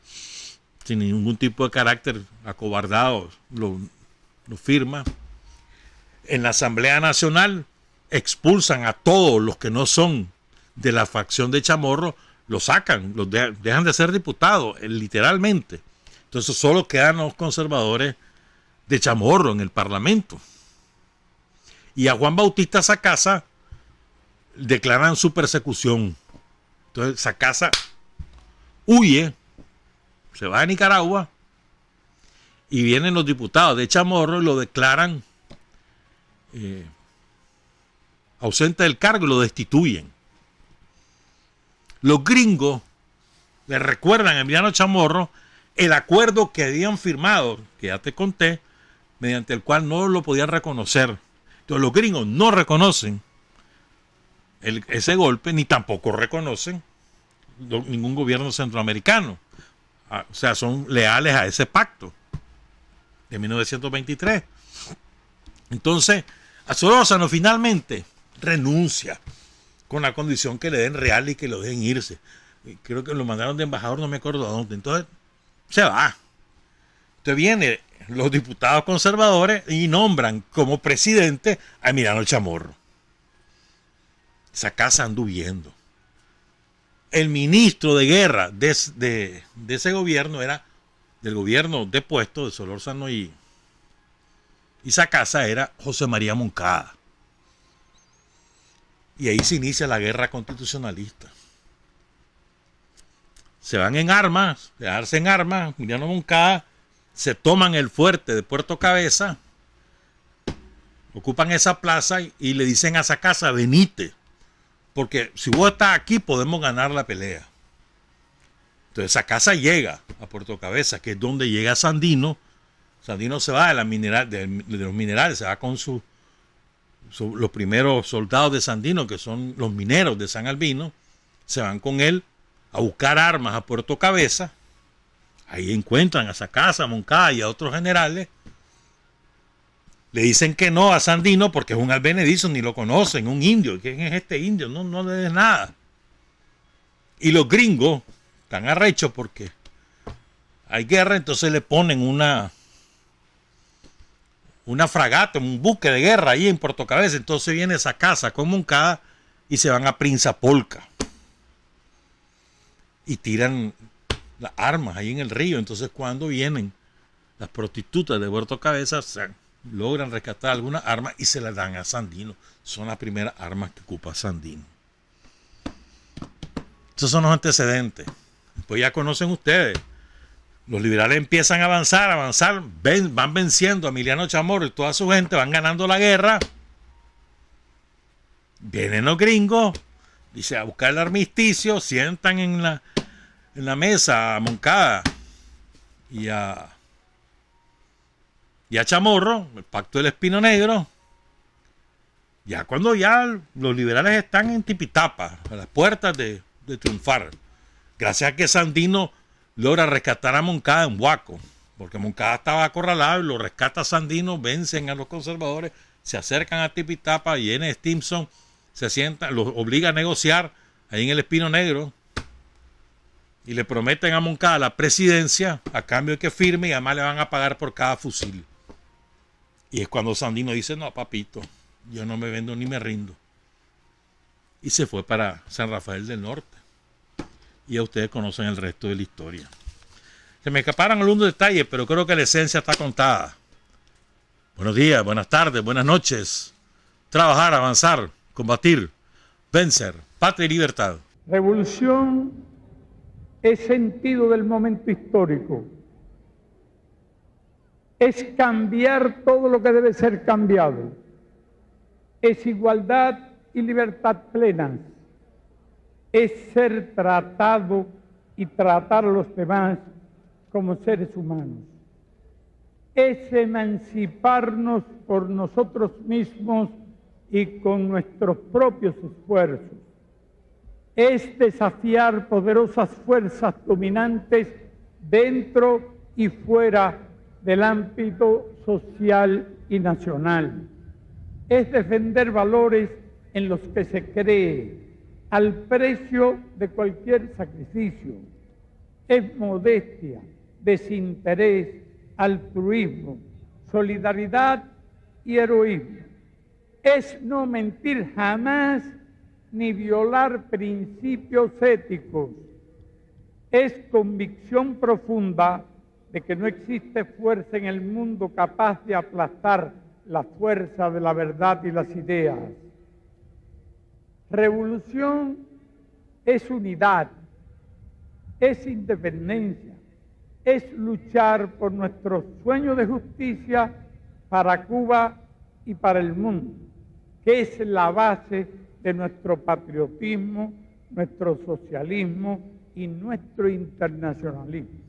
sin ningún tipo de carácter acobardado, lo firma. En la Asamblea Nacional expulsan a todos los que no son de la facción de Chamorro, los sacan, los dejan de ser diputados, literalmente. Entonces solo quedan los conservadores de Chamorro en el Parlamento. Y a Juan Bautista Sacasa declaran su persecución. Entonces Sacasa huye, se va a Nicaragua, y vienen los diputados de Chamorro y lo declaran ausente del cargo y lo destituyen. Los gringos le recuerdan a Emiliano Chamorro el acuerdo que habían firmado, que ya te conté, mediante el cual no lo podían reconocer. Entonces los gringos no reconocen ese golpe, ni tampoco reconocen ningún gobierno centroamericano. O sea, son leales a ese pacto de 1923. Entonces, a Solórzano finalmente renuncia con la condición que le den real y que lo dejen irse. Creo que lo mandaron de embajador, no me acuerdo a dónde. Entonces, se va. Entonces vienen los diputados conservadores y nombran como presidente a Emiliano Chamorro. Esa casa anda huyendo. El ministro de guerra de ese gobierno era, del gobierno depuesto de Solórzano y Sacasa, era José María Moncada. Y ahí se inicia la guerra constitucionalista. Se van en armas, quedarse en armas, Emiliano Moncada, se toman el fuerte de Puerto Cabeza, ocupan esa plaza y le dicen a Sacasa, venite, porque si vos estás aquí podemos ganar la pelea. Entonces Sacasa llega a Puerto Cabeza, que es donde llega Sandino. Sandino se va de los minerales, se va con los primeros soldados de Sandino, que son los mineros de San Albino, se van con él a buscar armas a Puerto Cabeza. Ahí encuentran a Sacasa, a Moncada y a otros generales. Le dicen que no a Sandino porque es un advenedizo, ni lo conocen, un indio. ¿Quién es este indio? No le des nada. Y los gringos están arrechos porque hay guerra, entonces le ponen una fragata, un buque de guerra ahí en Puerto Cabeza. Entonces viene Sacasa con Moncada y se van a Prinzapolca y tiran las armas ahí en el río. Entonces cuando vienen las prostitutas de Puerto Cabeza, logran rescatar algunas armas y se las dan a Sandino. Son las primeras armas que ocupa Sandino. Esos son los antecedentes. Pues ya conocen ustedes. Los liberales empiezan a avanzar, van venciendo a Emiliano Chamorro y toda su gente, van ganando la guerra. Vienen los gringos, dice, a buscar el armisticio, sientan en la mesa a Moncada y a Chamorro, el pacto del Espino Negro. Ya cuando ya los liberales están en Tipitapa, a las puertas de triunfar, gracias a que Sandino logra rescatar a Moncada en Huaco, porque Moncada estaba acorralado y lo rescata Sandino, vencen a los conservadores, se acercan a Tipitapa y N. Stimson se sientan, los obliga a negociar ahí en el Espino Negro y le prometen a Moncada la presidencia a cambio de que firme y además le van a pagar por cada fusil. Y es cuando Sandino dice, no, papito, yo no me vendo ni me rindo. Y se fue para San Rafael del Norte. Y ya ustedes conocen el resto de la historia. Se me escaparon algunos detalles, pero creo que la esencia está contada. Buenos días, buenas tardes, buenas noches. Trabajar, avanzar, combatir, vencer, patria y libertad. Revolución es sentido del momento histórico. Es cambiar todo lo que debe ser cambiado. Es igualdad y libertad plenas. Es ser tratado y tratar a los demás como seres humanos. Es emanciparnos por nosotros mismos y con nuestros propios esfuerzos. Es desafiar poderosas fuerzas dominantes dentro y fuera del ámbito social y nacional. es defender valores en los que se cree, al precio de cualquier sacrificio. Es modestia, desinterés, altruismo, solidaridad y heroísmo. Es no mentir jamás ni violar principios éticos. Es convicción profunda de que no existe fuerza en el mundo capaz de aplastar la fuerza de la verdad y las ideas. Revolución es unidad, es independencia, es luchar por nuestros sueños de justicia para Cuba y para el mundo, que es la base de nuestro patriotismo, nuestro socialismo y nuestro internacionalismo.